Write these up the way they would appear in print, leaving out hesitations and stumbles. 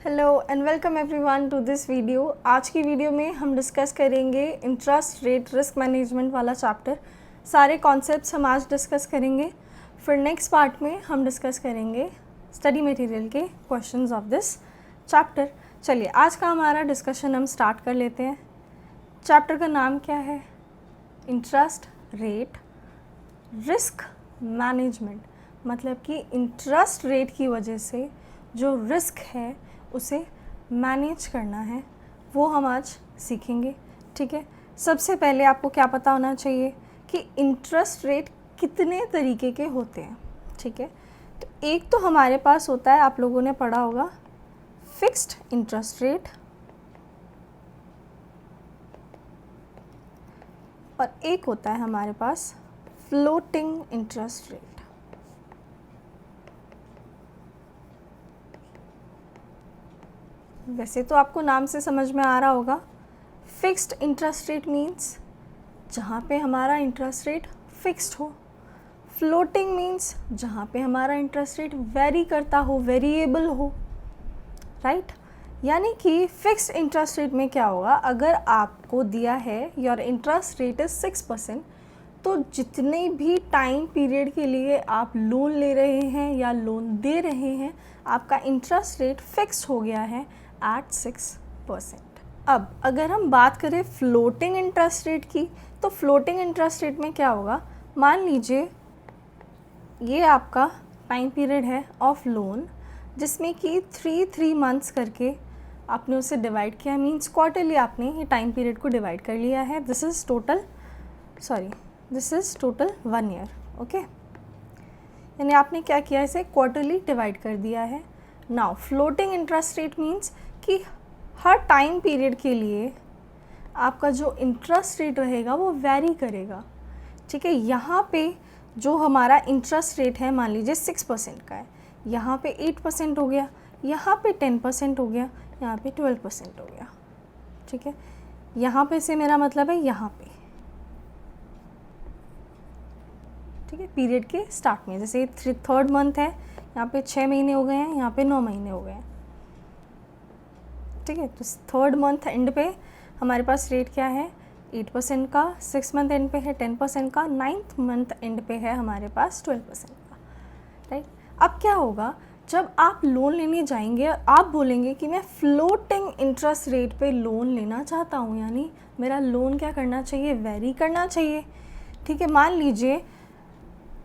Hello and welcome everyone to this video. आज की video में हम डिस्कस करेंगे इंटरेस्ट रेट रिस्क मैनेजमेंट वाला चैप्टर। सारे कॉन्सेप्ट्स हम आज डिस्कस करेंगे। फिर नेक्स्ट पार्ट में हम डिस्कस करेंगे स्टडी मटेरियल के क्वेश्चंस ऑफ दिस चैप्टर। चलिए आज का हमारा डिस्कशन हम स्टार्ट कर लेते हैं। चैप्टर का नाम क्या है? Interest rate risk management. मतलब कि इंटरेस्ट रेट की वजह से जो रिस्क है उसे मैनेज करना है, वो हम आज सीखेंगे। ठीक है, सबसे पहले आपको क्या पता होना चाहिए कि इंटरेस्ट रेट कितने तरीके के होते हैं। ठीक है, तो एक तो हमारे पास होता है, आप लोगों ने पढ़ा होगा, फिक्स्ड इंटरेस्ट रेट, और एक होता है हमारे पास फ्लोटिंग इंटरेस्ट रेट। वैसे तो आपको नाम से समझ में आ रहा होगा, फिक्स्ड इंटरेस्ट रेट मीन्स जहाँ पे हमारा इंटरेस्ट रेट फिक्स्ड हो। फ्लोटिंग मीन्स जहाँ पे हमारा इंटरेस्ट रेट वेरी करता हो, वेरिएबल हो, राइट। यानी कि फिक्स्ड इंटरेस्ट रेट में क्या होगा, अगर आपको दिया है योर इंटरेस्ट रेट इज़ 6%, तो जितने भी टाइम पीरियड के लिए आप लोन ले रहे हैं या लोन दे रहे हैं, आपका इंटरेस्ट रेट फिक्स्ड हो गया है एट 6%। अब अगर हम बात करें फ्लोटिंग इंटरेस्ट रेट की, तो फ्लोटिंग इंटरेस्ट रेट में क्या होगा, मान लीजिए ये आपका टाइम पीरियड है ऑफ लोन, जिसमें कि 3 मंथ्स करके आपने उसे डिवाइड किया, मीन्स क्वार्टरली आपने ये टाइम पीरियड को डिवाइड कर लिया है। This is total 1 year. Okay, यानी आपने क्या किया, इसे क्वार्टरली डिवाइड कर दिया है। Now floating interest rate means कि हर टाइम पीरियड के लिए आपका जो इंटरेस्ट रेट रहेगा वो वैरी करेगा। ठीक है, यहाँ पे जो हमारा इंटरेस्ट रेट है मान लीजिए 6% का है, यहाँ पे 8% हो गया, यहाँ पे 10% हो गया, यहाँ पे 12% हो गया। ठीक है, यहाँ पे से मेरा मतलब है यहाँ पे, ठीक है, पीरियड के स्टार्ट में, जैसे 3rd मंथ है, यहाँ पे 6 महीने हो गए हैं, यहाँ पे 9 महीने हो गए हैं। ठीक है, तो 3rd मंथ एंड पे हमारे पास रेट क्या है, 8% का, 6 मंथ एंड पे है 10% का, 9th मंथ एंड पे है हमारे पास 12% का, राइट। अब क्या होगा, जब आप लोन लेने जाएंगे और आप बोलेंगे कि मैं फ्लोटिंग इंटरेस्ट रेट पे लोन लेना चाहता हूँ, यानी मेरा लोन क्या करना चाहिए, वेरी करना चाहिए। ठीक है, मान लीजिए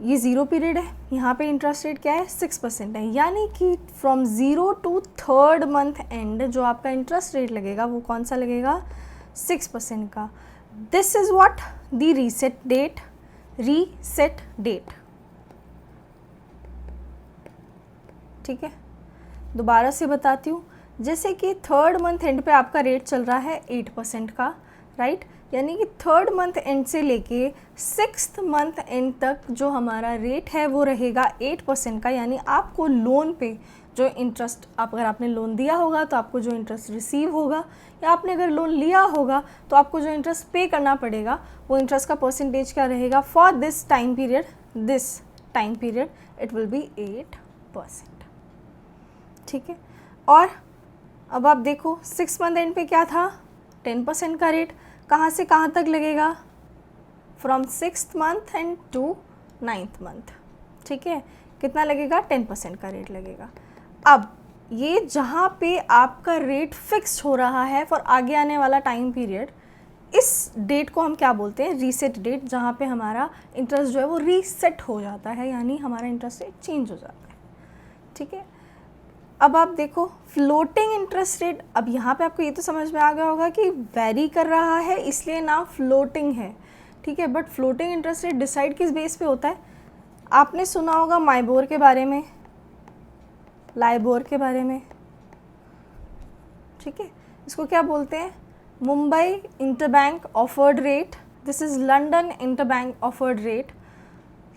ये 0 पीरियड है, यहाँ पे इंटरेस्ट रेट क्या है, 6% है, यानी कि from 0 to 3rd month and जो आपका इंटरेस्ट रेट लगेगा वो कौन सा लगेगा, 6% का। This is what the reset date. ठीक है, दोबारा से बताती हूँ, जैसे कि 3rd मंथ एंड पे आपका रेट चल रहा है 8% का, राइट, यानी कि 3rd मंथ एंड से लेके 6th मंथ एंड तक जो हमारा रेट है वो रहेगा 8% का। यानी आपको लोन पे जो इंटरेस्ट, अगर आपने लोन दिया होगा तो आपको जो इंटरेस्ट रिसीव होगा, या आपने अगर लोन लिया होगा तो आपको जो इंटरेस्ट पे करना पड़ेगा, वो इंटरेस्ट का परसेंटेज क्या रहेगा for this time period it will be 8%। ठीक है, और अब आप देखो 6 मंथ एंड पे क्या था, 10% का रेट, कहाँ से कहाँ तक लगेगा, from 6th month end to 9th month. ठीक है, कितना लगेगा, 10% का रेट लगेगा। अब ये जहाँ पे आपका रेट फिक्स्ड हो रहा है फॉर आगे आने वाला टाइम पीरियड, इस डेट को हम क्या बोलते हैं, रीसेट डेट, जहाँ पे हमारा इंटरेस्ट जो है वो रीसेट हो जाता है, यानी हमारा इंटरेस्ट रेट चेंज हो जाता है। ठीक है, अब आप देखो फ्लोटिंग इंटरेस्ट रेट, अब यहाँ पे आपको ये तो समझ में आ गया होगा कि वेरी कर रहा है इसलिए नाम फ्लोटिंग है। ठीक है, but floating interest rate decide किस बेस पे होता है, आपने सुना होगा माइबोर के बारे में, लाइबोर के बारे में। ठीक है, इसको क्या बोलते हैं, Mumbai interbank offered rate, this is London interbank offered rate.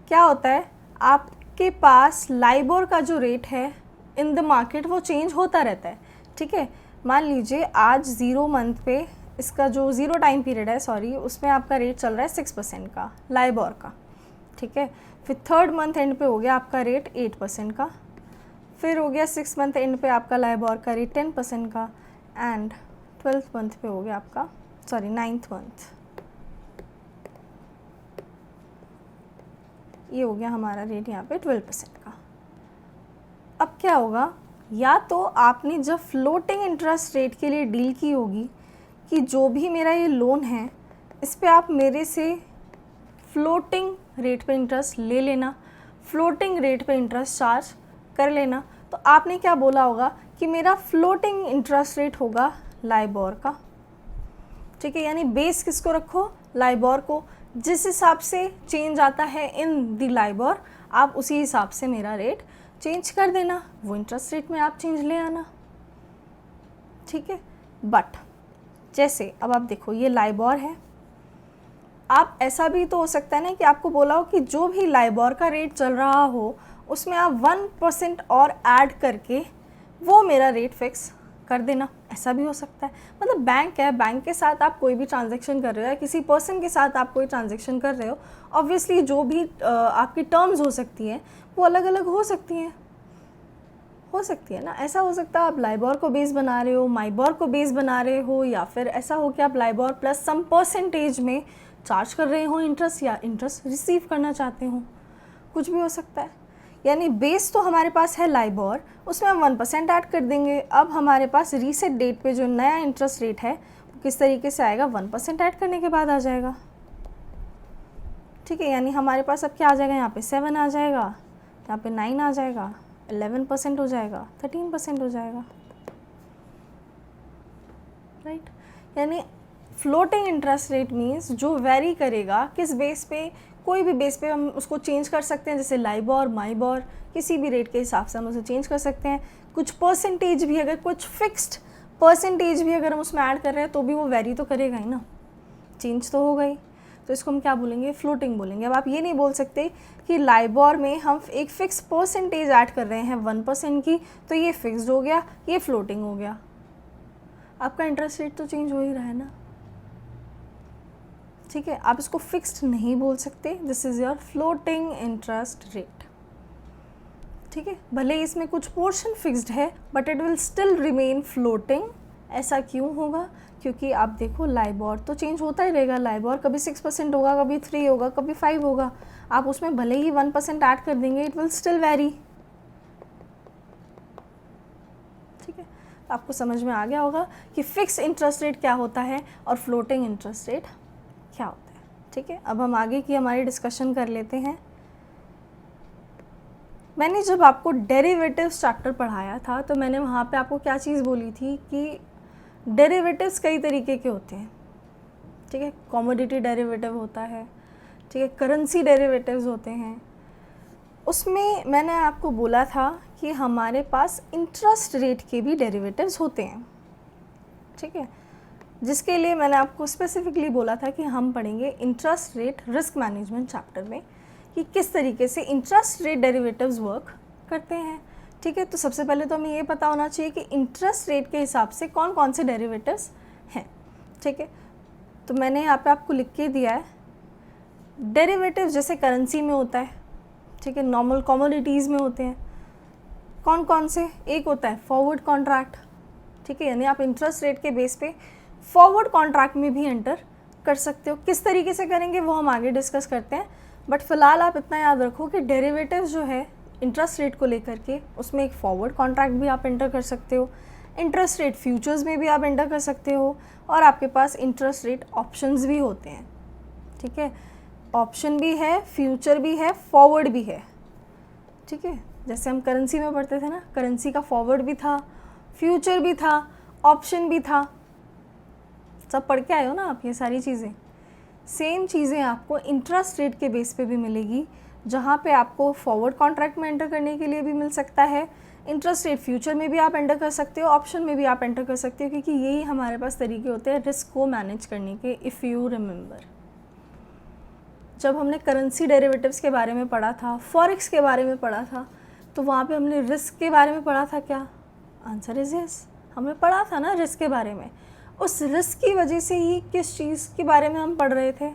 क्या होता है, आपके पास लाइबोर का जो रेट है इन द मार्केट वो चेंज होता रहता है। ठीक है, मान लीजिए आज 0 मंथ पे इसका जो 0 टाइम पीरियड है, उसमें आपका रेट चल रहा है 6% का लाइबोर का। ठीक है, फिर 3rd मंथ एंड पे हो गया आपका रेट 8% का, फिर हो गया 6 मंथ एंड पे आपका लाइबॉर का रेट 10% का, एंड 12th मंथ पे हो गया आपका, सॉरी 9th मंथ, ये हो गया हमारा रेट यहाँ पे 12% का। अब क्या होगा, या तो आपने जब फ्लोटिंग इंटरेस्ट रेट के लिए डील की होगी कि जो भी मेरा ये लोन है इस पे आप मेरे से फ्लोटिंग रेट पे इंटरेस्ट ले लेना, फ्लोटिंग रेट पे इंटरेस्ट चार्ज कर लेना, तो आपने क्या बोला होगा कि मेरा फ्लोटिंग इंटरेस्ट रेट होगा लाइबॉर का, ठीक है। यानी बेस किसको रखो, लाइबॉर को, जिस हिसाब से चेंज आता है इन द लाइबॉर आप उसी हिसाब से मेरा रेट चेंज कर देना, वो इंटरेस्ट रेट में आप चेंज ले आना, ठीक है। बट जैसे अब आप देखो ये लाइबॉर है, आप ऐसा भी तो हो सकता है ना कि आपको बोला हो कि जो भी लाइबॉर का रेट चल रहा हो उसमें आप 1% और ऐड करके वो मेरा रेट फिक्स कर देना, ऐसा भी हो सकता है। मतलब बैंक है, बैंक के साथ आप कोई भी ट्रांजैक्शन कर रहे हो या किसी पर्सन के साथ आप कोई ट्रांजैक्शन कर रहे हो, ऑब्वियसली जो भी आपकी टर्म्स हो सकती हैं वो अलग अलग हो सकती हैं, हो सकती है ना। ऐसा हो सकता है आप लाइबॉर को बेस बना रहे हो, माइबॉर को बेस बना रहे हो, या फिर ऐसा हो कि आप लाइबॉर प्लस सम परसेंटेज में चार्ज कर रहे हो इंटरेस्ट, या इंटरेस्ट रिसीव करना चाहते हो, कुछ भी हो सकता है। यानी बेस तो हमारे पास है लाइबॉर, उसमें हम 1% ऐड कर देंगे। अब हमारे पास रीसेट डेट पे जो नया इंटरेस्ट रेट है वो किस तरीके से आएगा, 1% ऐड करने के बाद आ जाएगा, ठीक है। यानी हमारे पास अब क्या आ जाएगा, यहाँ पे 7 आ जाएगा, यहाँ पे 9 आ जाएगा, 11% हो जाएगा, 13% हो जाएगा, राइट। यानी फ्लोटिंग इंटरेस्ट रेट मीन्स जो वेरी करेगा, किस बेस पे, कोई भी बेस पे हम उसको चेंज कर सकते हैं, जैसे लाइबॉर, माइबॉर, किसी भी रेट के हिसाब से हम उसे चेंज कर सकते हैं। कुछ परसेंटेज भी, अगर कुछ फिक्स्ड परसेंटेज भी अगर हम उसमें ऐड कर रहे हैं तो भी वो वेरी तो करेगा ही ना, चेंज तो होगा ही। तो इसको हम क्या बोलेंगे, फ्लोटिंग बोलेंगे। अब आप ये नहीं बोल सकते कि लाइबॉर में हम एक फ़िक्स परसेंटेज ऐड कर रहे हैं 1% की, तो ये फिक्स्ड हो गया, ये फ्लोटिंग हो गया। आपका इंटरेस्ट रेट तो चेंज हो ही रहा है ना, ठीक है। आप इसको फिक्स्ड नहीं बोल सकते, this is your floating interest rate, ठीक है। भले इसमें कुछ पोर्शन फिक्स्ड है but it will still remain floating. ऐसा क्यों होगा, क्योंकि आप देखो लाइबॉर तो चेंज होता ही रहेगा, लाइबॉर कभी 6% होगा, कभी 3 होगा, कभी 5 होगा। आप उसमें भले ही 1% ऐड कर देंगे, इट विल स्टिल वेरी, ठीक है। आपको समझ में आ गया होगा कि फिक्स इंटरेस्ट रेट क्या होता है और फ्लोटिंग इंटरेस्ट रेट क्या होता है, ठीक है। अब हम आगे की हमारी डिस्कशन कर लेते हैं। मैंने जब आपको डेरिवेटिव्स चैप्टर पढ़ाया था तो मैंने वहाँ पे आपको क्या चीज़ बोली थी कि डेरिवेटिव्स कई तरीके के होते हैं, ठीक है। कमोडिटी डेरिवेटिव होता है, ठीक है, करेंसी डेरिवेटिव्स होते हैं। उसमें मैंने आपको बोला था कि हमारे पास इंटरेस्ट रेट के भी डेरिवेटिव्स होते हैं, ठीक है, जिसके लिए मैंने आपको स्पेसिफिकली बोला था कि हम पढ़ेंगे interest rate risk management chapter में कि किस तरीके से इंटरेस्ट रेट डेरिवेटिव्स वर्क करते हैं, ठीक है। तो सबसे पहले तो हमें ये पता होना चाहिए कि इंटरेस्ट रेट के हिसाब से कौन कौन से डेरिवेटिव्स हैं, ठीक है। तो मैंने यहाँ पे आपको लिख के दिया है, डेरिवेटिव्स जैसे करेंसी में होता है, ठीक है, नॉर्मल कमोडिटीज़ में होते हैं। कौन कौन से, एक होता है फॉरवर्ड कॉन्ट्रैक्ट, ठीक है, यानी आप इंटरेस्ट रेट के बेस पे फॉरवर्ड कॉन्ट्रैक्ट में भी एंटर कर सकते हो। किस तरीके से करेंगे वो हम आगे डिस्कस करते हैं, बट फिलहाल आप इतना याद रखो कि डेरिवेटिव्स जो है इंटरेस्ट रेट को लेकर के, उसमें एक फॉरवर्ड कॉन्ट्रैक्ट भी आप एंटर कर सकते हो, इंटरेस्ट रेट फ्यूचर्स में भी आप एंटर कर सकते हो, और आपके पास इंटरेस्ट रेट ऑप्शंस भी होते हैं, ठीक है। ऑप्शन भी है, फ्यूचर भी है, फॉरवर्ड भी है, ठीक है। जैसे हम करेंसी में पढ़ते थे ना, करेंसी का फॉरवर्ड भी था, फ्यूचर भी था, ऑप्शन भी था, सब पढ़ के आए हो ना आप ये सारी चीज़ें। सेम चीज़ें आपको इंटरेस्ट रेट के बेस पे भी मिलेगी, जहाँ पे आपको फॉरवर्ड कॉन्ट्रैक्ट में एंटर करने के लिए भी मिल सकता है, इंटरेस्ट रेट फ्यूचर में भी आप एंटर कर सकते हो, ऑप्शन में भी आप एंटर कर सकते हो, क्योंकि यही हमारे पास तरीके होते हैं रिस्क को मैनेज करने के। इफ़ यू रिमेंबर, जब हमने करेंसी डेरिवेटिव्स के बारे में पढ़ा था, फॉरेक्स के बारे में पढ़ा था, तो वहाँ पे हमने रिस्क के बारे में पढ़ा था क्या? आंसर इज यस, हमने पढ़ा था ना रिस्क के बारे में। उस रिस्क की वजह से ही किस चीज़ के बारे में हम पढ़ रहे थे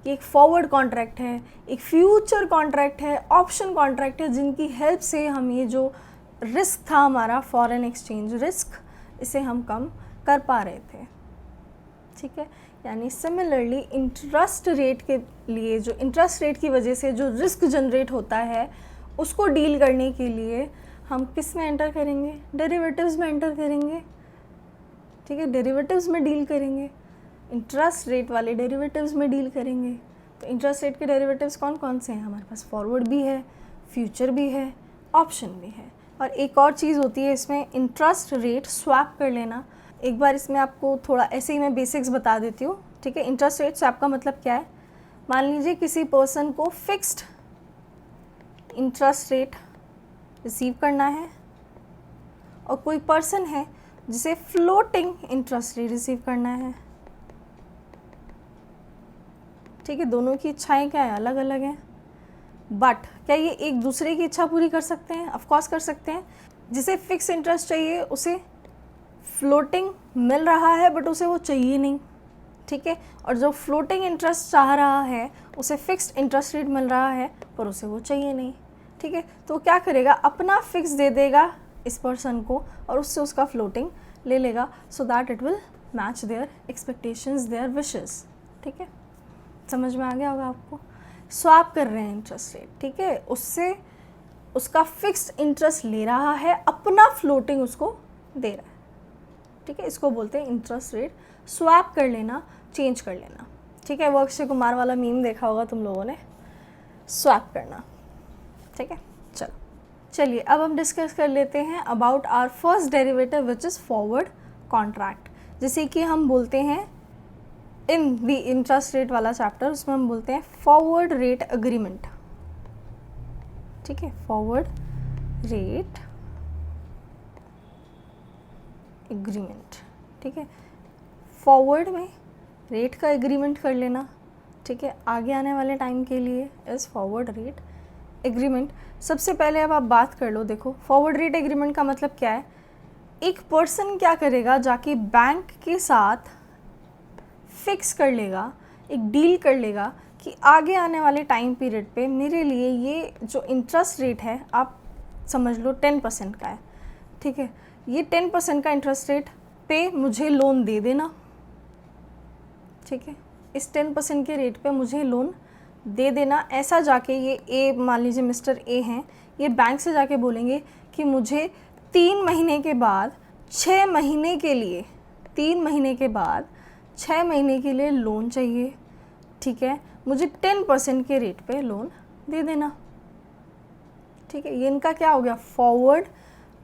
कि एक फॉरवर्ड कॉन्ट्रैक्ट है, एक फ्यूचर कॉन्ट्रैक्ट है, ऑप्शन कॉन्ट्रैक्ट है, जिनकी हेल्प से हम ये जो रिस्क था हमारा फॉरेन एक्सचेंज रिस्क, इसे हम कम कर पा रहे थे। ठीक है, यानी सिमिलरली इंटरेस्ट रेट के लिए, जो इंटरेस्ट रेट की वजह से जो रिस्क जनरेट होता है उसको डील करने के लिए हम किस में एंटर करेंगे, डेरिवेटिव्स में एंटर करेंगे। ठीक है, डेरिवेटिव्स में डील करेंगे, इंटरेस्ट रेट वाले डेरिवेटिव्स में डील करेंगे। तो इंटरेस्ट रेट के डेरिवेटिव्स कौन कौन से हैं हमारे पास, फॉरवर्ड भी है, फ्यूचर भी है, ऑप्शन भी है। और एक और चीज़ होती है इसमें, इंटरेस्ट रेट स्वैप कर लेना। एक बार इसमें आपको थोड़ा ऐसे ही मैं बेसिक्स बता देती हूँ। ठीक है, इंटरेस्ट रेट स्वैप का मतलब क्या है, मान लीजिए किसी पर्सन को फिक्स्ड इंटरेस्ट रेट रिसीव करना है और कोई पर्सन है जिसे फ्लोटिंग इंटरेस्ट रेट रिसीव करना है। ठीक है, दोनों की इच्छाएं क्या है, अलग अलग हैं, बट क्या ये एक दूसरे की इच्छा पूरी कर सकते हैं, ऑफ कोर्स कर सकते हैं। जिसे फिक्स इंटरेस्ट चाहिए उसे फ्लोटिंग मिल रहा है बट उसे वो चाहिए नहीं। ठीक है, और जो फ्लोटिंग इंटरेस्ट चाह रहा है उसे फिक्स्ड इंटरेस्ट रेट मिल रहा है पर उसे वो चाहिए नहीं। ठीक है, तो क्या करेगा, अपना फिक्स दे देगा इस पर्सन को और उससे उसका फ्लोटिंग ले लेगा, so that it will match their expectations, their wishes. ठीक है, समझ में आ गया होगा आपको। स्वैप कर रहे हैं इंटरेस्ट रेट। ठीक है, उससे उसका फिक्स्ड इंटरेस्ट ले रहा है, अपना फ्लोटिंग उसको दे रहा है। ठीक है, इसको बोलते हैं इंटरेस्ट रेट स्वैप कर लेना, चेंज कर लेना। ठीक है, वो अक्षय कुमार वाला मीम देखा होगा तुम लोगों ने, स्वैप करना। ठीक है, चलिए अब हम डिस्कस कर लेते हैं about our first derivative which is forward contract. जैसे कि हम बोलते हैं इन द इंटरेस्ट रेट वाला चैप्टर, उसमें हम बोलते हैं फॉरवर्ड रेट एग्रीमेंट। ठीक है, फॉरवर्ड रेट एग्रीमेंट। ठीक है, फॉरवर्ड में रेट का एग्रीमेंट कर लेना। ठीक है, आगे आने वाले टाइम के लिए इस फॉरवर्ड रेट एग्रीमेंट। सबसे पहले अब आप बात कर लो, देखो फॉरवर्ड रेट एग्रीमेंट का मतलब क्या है। एक पर्सन क्या करेगा, जाके बैंक के साथ फिक्स कर लेगा, एक डील कर लेगा कि आगे आने वाले टाइम पीरियड पे मेरे लिए ये जो इंटरेस्ट रेट है, आप समझ लो 10% का है। ठीक है, ये 10% का इंटरेस्ट रेट पे मुझे लोन दे देना। ठीक है, इस 10% के रेट पे मुझे लोन दे देना। ऐसा जाके ये ए, मान लीजिए मिस्टर ए हैं, ये बैंक से जाके बोलेंगे कि मुझे 3 महीने के बाद 6 महीने के लिए, 3 महीने के बाद 6 महीने के लिए लोन चाहिए। ठीक है, मुझे 10% के रेट पे लोन दे देना। ठीक है, ये इनका क्या हो गया, फॉरवर्ड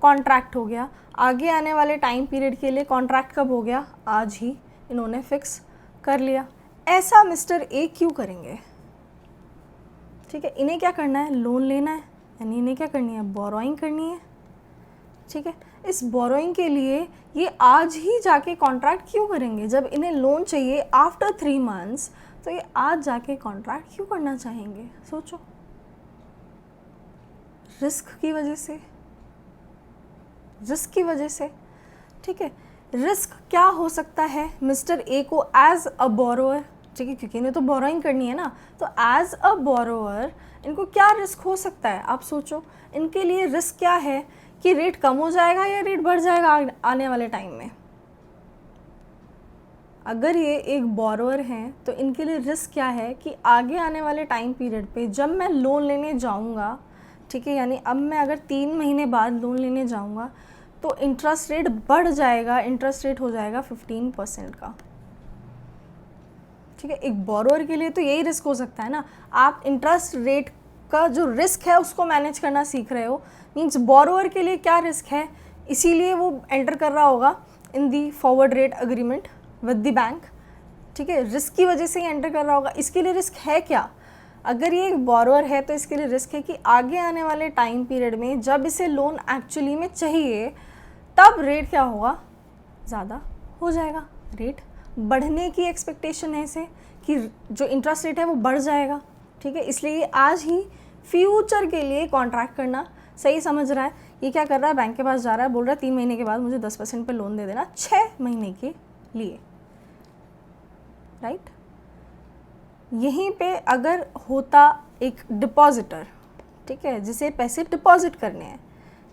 कॉन्ट्रैक्ट हो गया। आगे आने वाले टाइम पीरियड के लिए कॉन्ट्रैक्ट कब हो गया, आज ही इन्होंने फिक्स कर लिया। ऐसा मिस्टर ए क्यों करेंगे। ठीक है, इन्हें क्या करना है, लोन लेना है, यानी इन्हें क्या करनी है, बोरोइंग करनी है। ठीक है, इस बोरोइंग के लिए ये आज ही जाके कॉन्ट्रैक्ट क्यों करेंगे, जब इन्हें लोन चाहिए आफ्टर 3 मंथ्स, तो ये आज जाके कॉन्ट्रैक्ट क्यों करना चाहेंगे, सोचो। रिस्क की वजह से, रिस्क की वजह से। ठीक है, रिस्क क्या हो सकता है मिस्टर ए को एज अ बोरोअर। ठीक है, क्योंकि इन्हें तो बोरोइंग करनी है ना, तो एज अ बोरोअर इनको क्या रिस्क हो सकता है, आप सोचो। इनके लिए रिस्क क्या है कि रेट कम हो जाएगा या रेट बढ़ जाएगा आने वाले टाइम में। अगर ये एक बोरोअर हैं तो इनके लिए रिस्क क्या है कि आगे आने वाले टाइम पीरियड पे जब मैं लोन लेने जाऊंगा, ठीक है, यानी अब मैं अगर 3 महीने बाद लोन लेने जाऊंगा तो इंटरेस्ट रेट बढ़ जाएगा, इंटरेस्ट रेट हो जाएगा 15% का। ठीक है, एक बोरोअर के लिए तो यही रिस्क हो सकता है ना। आप इंटरेस्ट रेट का जो रिस्क है उसको मैनेज करना सीख रहे हो, मीन्स बोरोअर के लिए क्या रिस्क है, इसीलिए वो एंटर कर रहा होगा in the forward rate agreement with the bank. ठीक है, रिस्क की वजह से ही एंटर कर रहा होगा। इसके लिए रिस्क है क्या, अगर ये एक बोरोअर है तो इसके लिए रिस्क है कि आगे आने वाले टाइम पीरियड में जब इसे लोन एक्चुअली में चाहिए तब रेट क्या होगा, ज़्यादा हो जाएगा, रेट बढ़ने की एक्सपेक्टेशन है इसे कि जो इंटरेस्ट रेट है वो बढ़ जाएगा। ठीक है, इसलिए आज ही फ्यूचर के लिए कॉन्ट्रैक्ट करना सही समझ रहा है। ये क्या कर रहा है, बैंक के पास जा रहा है, बोल रहा है 3 महीने के बाद मुझे 10% पे लोन दे देना 6 महीने के लिए, राइट। यहीं पे अगर होता एक डिपॉजिटर, ठीक है, जिसे पैसे डिपॉजिट करने हैं,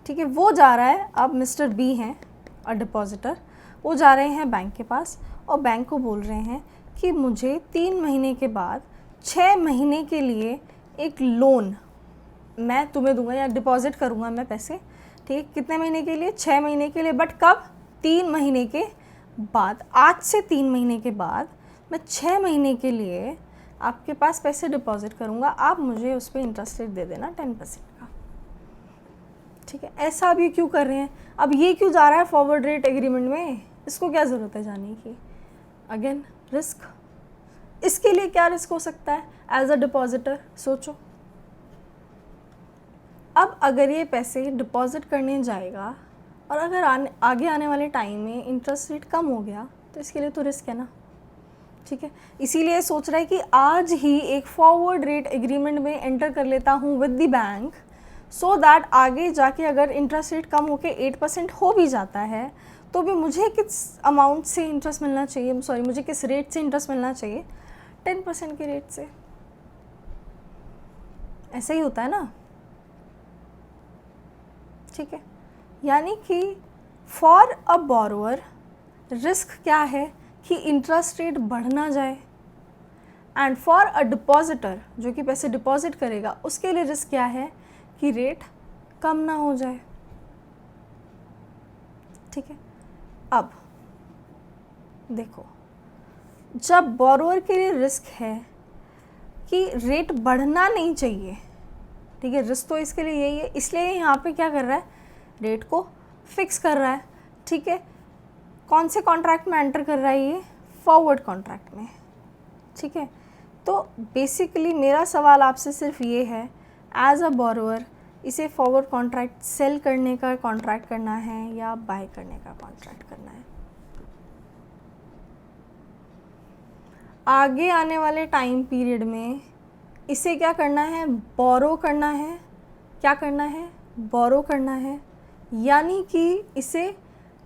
ठीक है। वो जा रहा है, अब मिस्टर बी हैं और डिपॉजिटर, वो जा रहे हैं बैंक के पास और बैंक को बोल रहे हैं कि मुझे 3 महीने के बाद 6 महीने के लिए एक लोन मैं तुम्हें दूंगा या डिपॉजिट करूंगा मैं पैसे, ठीक है। कितने महीने के लिए? 6 महीने के लिए, बट कब? 3 महीने के बाद। आज से 3 महीने के बाद मैं 6 महीने के लिए आपके पास पैसे डिपॉजिट करूंगा, आप मुझे उस पर इंटरेस्ट रेट दे देना 10% का, ठीक है। ऐसा भी क्यों कर रहे हैं? अब ये क्यों जा रहा है फॉरवर्ड रेट एग्रीमेंट में? इसको क्या ज़रूरत है जाने की? Again risk. इसके लिए क्या रिस्क हो सकता है एज अ डिपॉजिटर? सोचो। अब अगर ये पैसे डिपॉजिट करने जाएगा और अगर आगे आने वाले टाइम में इंटरेस्ट रेट कम हो गया तो इसके लिए तो रिस्क है ना, ठीक है। इसीलिए सोच रहा है कि आज ही एक फॉरवर्ड रेट एग्रीमेंट में एंटर कर लेता हूँ with the bank, so that आगे जाके अगर इंटरेस्ट रेट कम होके 8% हो भी जाता है तो भी मुझे किस अमाउंट से इंटरेस्ट मिलना चाहिए, सॉरी मुझे किस रेट से इंटरेस्ट मिलना चाहिए? 10% के रेट से। ऐसा ही होता है ना, ठीक है। यानी कि फॉर अ बोरोवर रिस्क क्या है कि इंटरेस्ट रेट बढ़ ना जाए, एंड फॉर अ डिपॉजिटर जो कि पैसे डिपॉजिट करेगा उसके लिए रिस्क क्या है कि रेट कम ना हो जाए, ठीक है। अब देखो, जब बोरोवर के लिए रिस्क है कि रेट बढ़ना नहीं चाहिए, ठीक है, रिस्क तो इसके लिए यही है, इसलिए यहाँ पे क्या कर रहा है? रेट को फिक्स कर रहा है, ठीक है। कौन से कॉन्ट्रैक्ट में एंटर कर रहा है? ये फॉरवर्ड कॉन्ट्रैक्ट में, ठीक है। तो बेसिकली मेरा सवाल आपसे सिर्फ ये है, एज अ बोरोवर इसे फॉरवर्ड कॉन्ट्रैक्ट सेल करने का कॉन्ट्रैक्ट करना है या बाय करने का कॉन्ट्रैक्ट करना है? आगे आने वाले टाइम पीरियड में इसे क्या करना है? बोरो करना है। क्या करना है? बोरो करना है, यानी कि इसे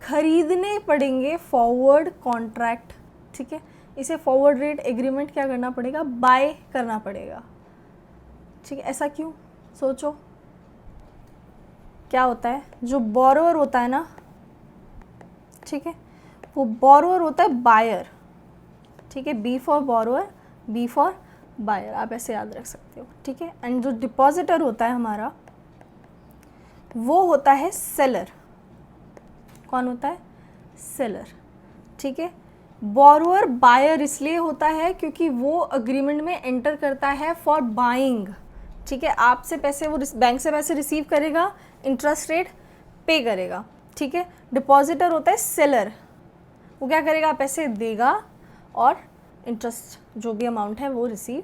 खरीदने पड़ेंगे फॉरवर्ड कॉन्ट्रैक्ट, ठीक है। इसे फॉरवर्ड रेट एग्रीमेंट क्या करना पड़ेगा? बाय करना पड़ेगा, ठीक है। ऐसा क्यों? सोचो क्या होता है, जो बोरोवर होता है ना, ठीक है, वो बोरोवर होता है बायर, ठीक है। B for borrower, B for buyer, आप ऐसे याद रख सकते हो, ठीक है। एंड जो डिपॉजिटर होता है हमारा वो होता है सेलर। कौन होता है? सेलर, ठीक है। बोरोवर बायर इसलिए होता है क्योंकि वो अग्रीमेंट में एंटर करता है फॉर बाइंग, ठीक है। आपसे पैसे, वो बैंक से पैसे रिसीव करेगा, इंटरेस्ट रेट पे करेगा, ठीक है। डिपॉजिटर होता है सेलर, वो क्या करेगा? पैसे देगा और इंटरेस्ट जो भी अमाउंट है वो रिसीव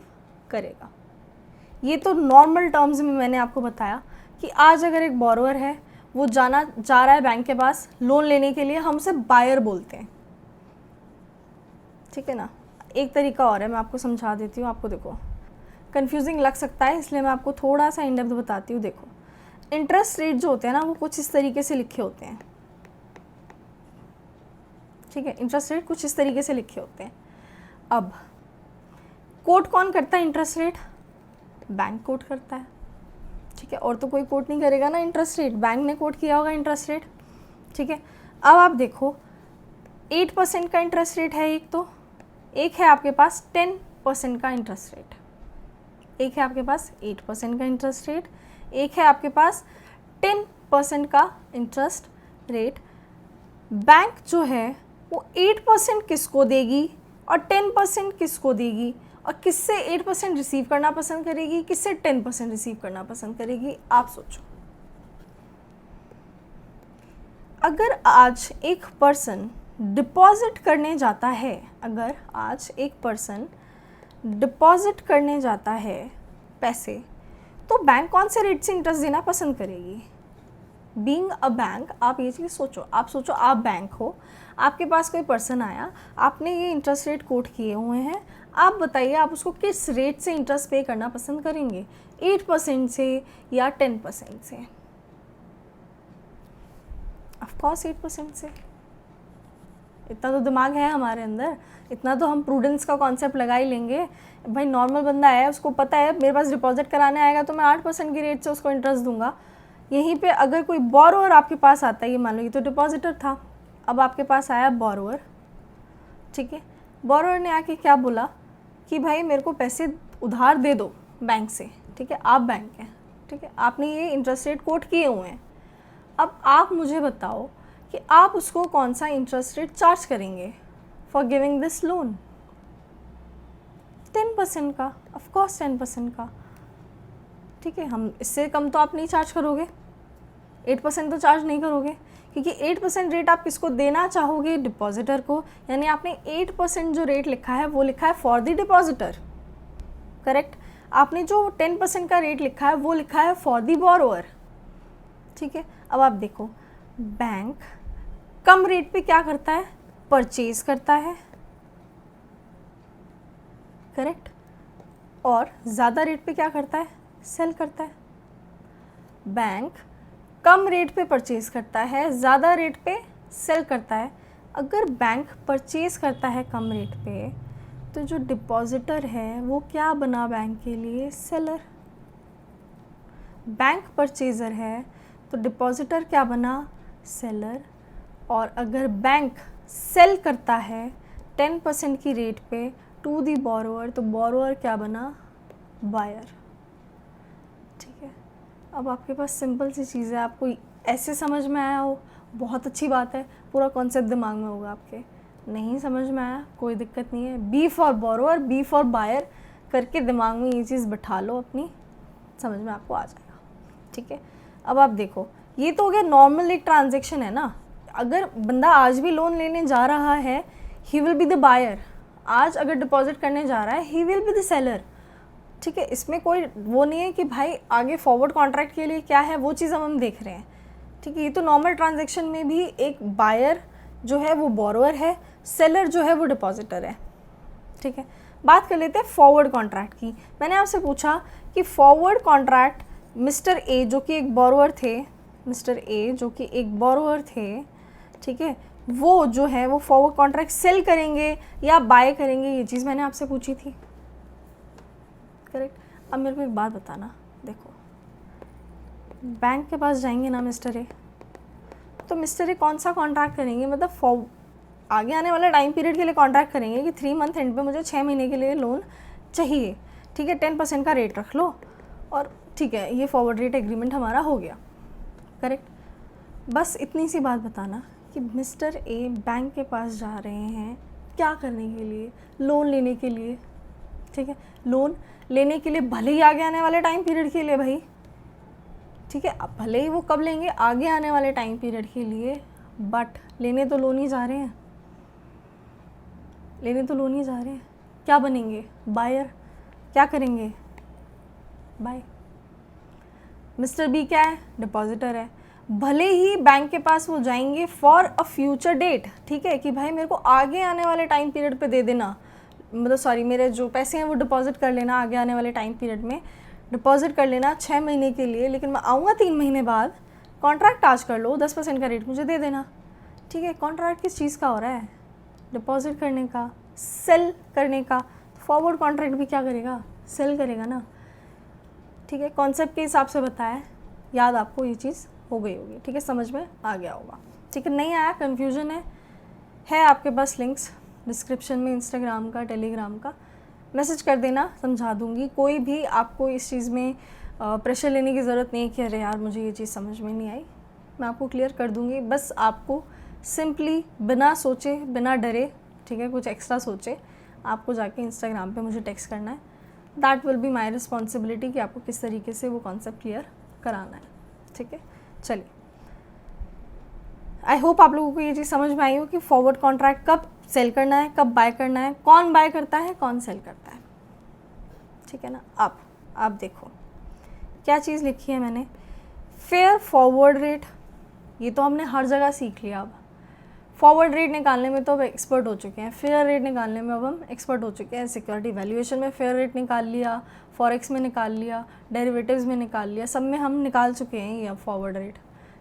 करेगा। ये तो नॉर्मल टर्म्स में मैंने आपको बताया कि आज अगर एक बोरोवर है, वो जा रहा है बैंक के पास लोन लेने के लिए, हम उसे बायर बोलते हैं, ठीक है ना। एक तरीका और है, मैं आपको समझा देती हूँ। आपको देखो कंफ्यूजिंग लग सकता है, इसलिए मैं आपको थोड़ा सा इन डेप्थ बताती हूँ। देखो, इंटरेस्ट रेट जो होते हैं ना, वो कुछ इस तरीके से लिखे होते हैं, ठीक है। इंटरेस्ट रेट कुछ इस तरीके से लिखे होते हैं। अब कोट कौन करता है इंटरेस्ट रेट? बैंक कोट करता है, ठीक है। और तो कोई कोट नहीं करेगा ना इंटरेस्ट रेट, बैंक ने कोट किया होगा इंटरेस्ट रेट, ठीक है। अब आप देखो 8% का इंटरेस्ट रेट है एक, तो एक है आपके पास 10% का इंटरेस्ट रेट, एक है आपके पास 8% का इंटरेस्ट रेट, एक है आपके पास 10% का इंटरेस्ट रेट। बैंक जो है वो 8% किसको देगी और 10% किसको देगी, और किससे 8% रिसीव करना पसंद करेगी, किससे 10% रिसीव करना पसंद करेगी? आप सोचो। अगर आज एक पर्सन डिपॉजिट करने जाता है, अगर आज एक पर्सन डिपॉजिट करने जाता है पैसे, तो बैंक कौन से रेट से इंटरेस्ट देना पसंद करेगी? बीइंग अ बैंक, आप ये चीज़ सोचो, आप सोचो आप बैंक हो, आपके पास कोई पर्सन आया, आपने ये इंटरेस्ट रेट कोट किए हुए हैं, आप बताइए आप उसको किस रेट से इंटरेस्ट पे करना पसंद करेंगे? 8% से या 10% से? ऑफ कोर्स 8% से। इतना तो दिमाग है हमारे अंदर, इतना तो हम प्रूडेंस का कॉन्सेप्ट लगा ही लेंगे। भाई नॉर्मल बंदा है, उसको पता है मेरे पास डिपॉजिट कराने आएगा तो मैं 8% की रेट से उसको इंटरेस्ट दूंगा, यहीं पे अगर कोई बोरोअर आपके पास आता है, ये मान लो ये तो डिपॉजिटर था, अब आपके पास आया बोरोअर, ठीक है। बोरोअर ने आके क्या बोला कि भाई मेरे को पैसे उधार दे दो बैंक से, ठीक है, आप बैंक हैं, ठीक है, आपने ये इंटरेस्ट रेट कोट किए हुए हैं। अब आप मुझे बताओ कि आप उसको कौन सा इंटरेस्ट रेट चार्ज करेंगे फॉर गिविंग दिस लोन? 10% का, ऑफ कोर्स 10% का, ठीक है। हम इससे कम तो आप नहीं चार्ज करोगे, 8% तो चार्ज नहीं करोगे, क्योंकि 8% रेट आप किसको देना चाहोगे? डिपॉजिटर को। यानी आपने 8% जो रेट लिखा है वो लिखा है फॉर द डिपॉजिटर, करेक्ट। आपने जो 10% का रेट लिखा है वो लिखा है फॉर द बोरोअर, ठीक है। अब आप देखो, बैंक कम रेट पे क्या करता है? परचेज करता है, करेक्ट, और ज़्यादा रेट पे क्या करता है? सेल करता है। बैंक कम रेट पे परचेज करता है, ज़्यादा रेट पे सेल करता है। अगर बैंक परचेज करता है कम रेट पे, तो जो डिपॉजिटर है वो क्या बना बैंक के लिए? सेलर। बैंक परचेज़र है तो डिपॉजिटर क्या बना? सेलर। और अगर बैंक सेल करता है 10% की रेट पे टू दी बोरोअर, तो बोरोअर क्या बना? बायर, ठीक है। अब आपके पास सिंपल सी चीज़ है, आपको ऐसे समझ में आया हो बहुत अच्छी बात है, पूरा कॉन्सेप्ट दिमाग में होगा आपके। नहीं समझ में आया कोई दिक्कत नहीं है, B for borrower, B for buyer करके दिमाग में ये चीज़ बैठा लो अपनी, समझ में आपको आ जाएगा, ठीक है। अब आप देखो, ये तो हो गया नॉर्मल एक ट्रांजेक्शन है ना। अगर बंदा आज भी लोन लेने जा रहा है, he will be the buyer. आज अगर डिपॉजिट करने जा रहा है, he will be the seller, ठीक है। इसमें कोई वो नहीं है कि भाई आगे फॉरवर्ड कॉन्ट्रैक्ट के लिए क्या है वो चीज़ हम देख रहे हैं, ठीक है। ये तो नॉर्मल ट्रांजेक्शन में भी एक बायर जो है वो बोरोअर है, सेलर जो है वो डिपॉजिटर है, ठीक है। बात कर लेते हैं फॉरवर्ड कॉन्ट्रैक्ट की। मैंने आपसे पूछा कि फॉरवर्ड कॉन्ट्रैक्ट मिस्टर ए जो कि एक बोरोअर थे, मिस्टर ए जो कि एक बोरोअर थे, ठीक है, वो जो है वो फॉरवर्ड कॉन्ट्रैक्ट सेल करेंगे या बाय करेंगे, ये चीज़ मैंने आपसे पूछी थी, करेक्ट। अब मेरे को एक बात बताना, देखो बैंक के पास जाएंगे ना मिस्टर ए, तो मिस्टर ए कौन सा कॉन्ट्रैक्ट करेंगे? मतलब आगे आने वाले टाइम पीरियड के लिए कॉन्ट्रैक्ट करेंगे कि 3 मंथ एंड पे मुझे 6 महीने के लिए लोन चाहिए, ठीक है, 10% का रेट रख लो और ठीक है, ये फॉरवर्ड रेट एग्रीमेंट हमारा हो गया, करेक्ट। बस इतनी सी बात बताना कि मिस्टर ए बैंक के पास जा रहे हैं क्या करने के लिए? लोन लेने के लिए, ठीक है। लोन लेने के लिए, भले ही आगे आने वाले टाइम पीरियड के लिए भाई, ठीक है, अब भले ही वो कब लेंगे? आगे आने वाले टाइम पीरियड के लिए, बट लेने तो लोन ही जा रहे हैं, लेने तो लोन ही जा रहे हैं। क्या बनेंगे? बायर। क्या करेंगे? बाय। मिस्टर बी क्या है? डिपॉजिटर है। भले ही बैंक के पास वो जाएंगे फॉर अ फ्यूचर डेट, ठीक है, कि भाई मेरे को आगे आने वाले टाइम पीरियड पे दे देना, मतलब सॉरी मेरे जो पैसे हैं वो डिपॉजिट कर लेना आगे आने वाले टाइम पीरियड में, डिपॉजिट कर लेना 6 महीने के लिए, लेकिन मैं आऊँगा 3 महीने बाद, कॉन्ट्रैक्ट आज कर लो, 10% का रेट मुझे दे देना, ठीक है। कॉन्ट्रैक्ट किस चीज़ का हो रहा है? डिपॉजिट करने का, सेल करने का। फॉरवर्ड कॉन्ट्रैक्ट भी क्या करेगा? सेल करेगा ना, ठीक है। कॉन्सेप्ट के हिसाब से बताया, याद आपको ये चीज़ हो गई होगी, ठीक है, समझ में आ गया होगा, ठीक है। नहीं आया, कन्फ्यूजन है आपके पास लिंक्स डिस्क्रिप्शन में, इंस्टाग्राम का, टेलीग्राम का, मैसेज कर देना, समझा दूंगी। कोई भी आपको इस चीज़ में प्रेशर लेने की ज़रूरत नहीं है कि अरे यार मुझे ये चीज़ समझ में नहीं आई, मैं आपको क्लियर कर दूंगी। बस आपको सिंपली बिना सोचे, बिना डरे, ठीक है, कुछ एक्स्ट्रा सोचे, आपको जाके इंस्टाग्राम पे मुझे टेक्स्ट करना है। That will be my responsibility कि आपको किस तरीके से वो कॉन्सेप्ट क्लियर कराना है, ठीक है। चलिए, आई होप आप लोगों को ये चीज़ समझ में आई हो कि फॉरवर्ड कॉन्ट्रैक्ट कब सेल करना है, कब बाय करना है, कौन बाय करता है, कौन सेल करता है, ठीक है ना। अब आप देखो क्या चीज़ लिखी है मैंने, फेयर फॉरवर्ड रेट, ये तो हमने हर जगह सीख लिया। अब फॉरवर्ड रेट निकालने में तो अब एक्सपर्ट हो चुके हैं, फेयर रेट निकालने में अब हम एक्सपर्ट हो चुके हैं। सिक्योरिटी वैल्यूएशन में फेयर रेट निकाल लिया, फॉरेक्स में निकाल लिया, डेरिवेटिव्स में निकाल लिया, सब में हम निकाल चुके हैं ये अब फॉरवर्ड रेट,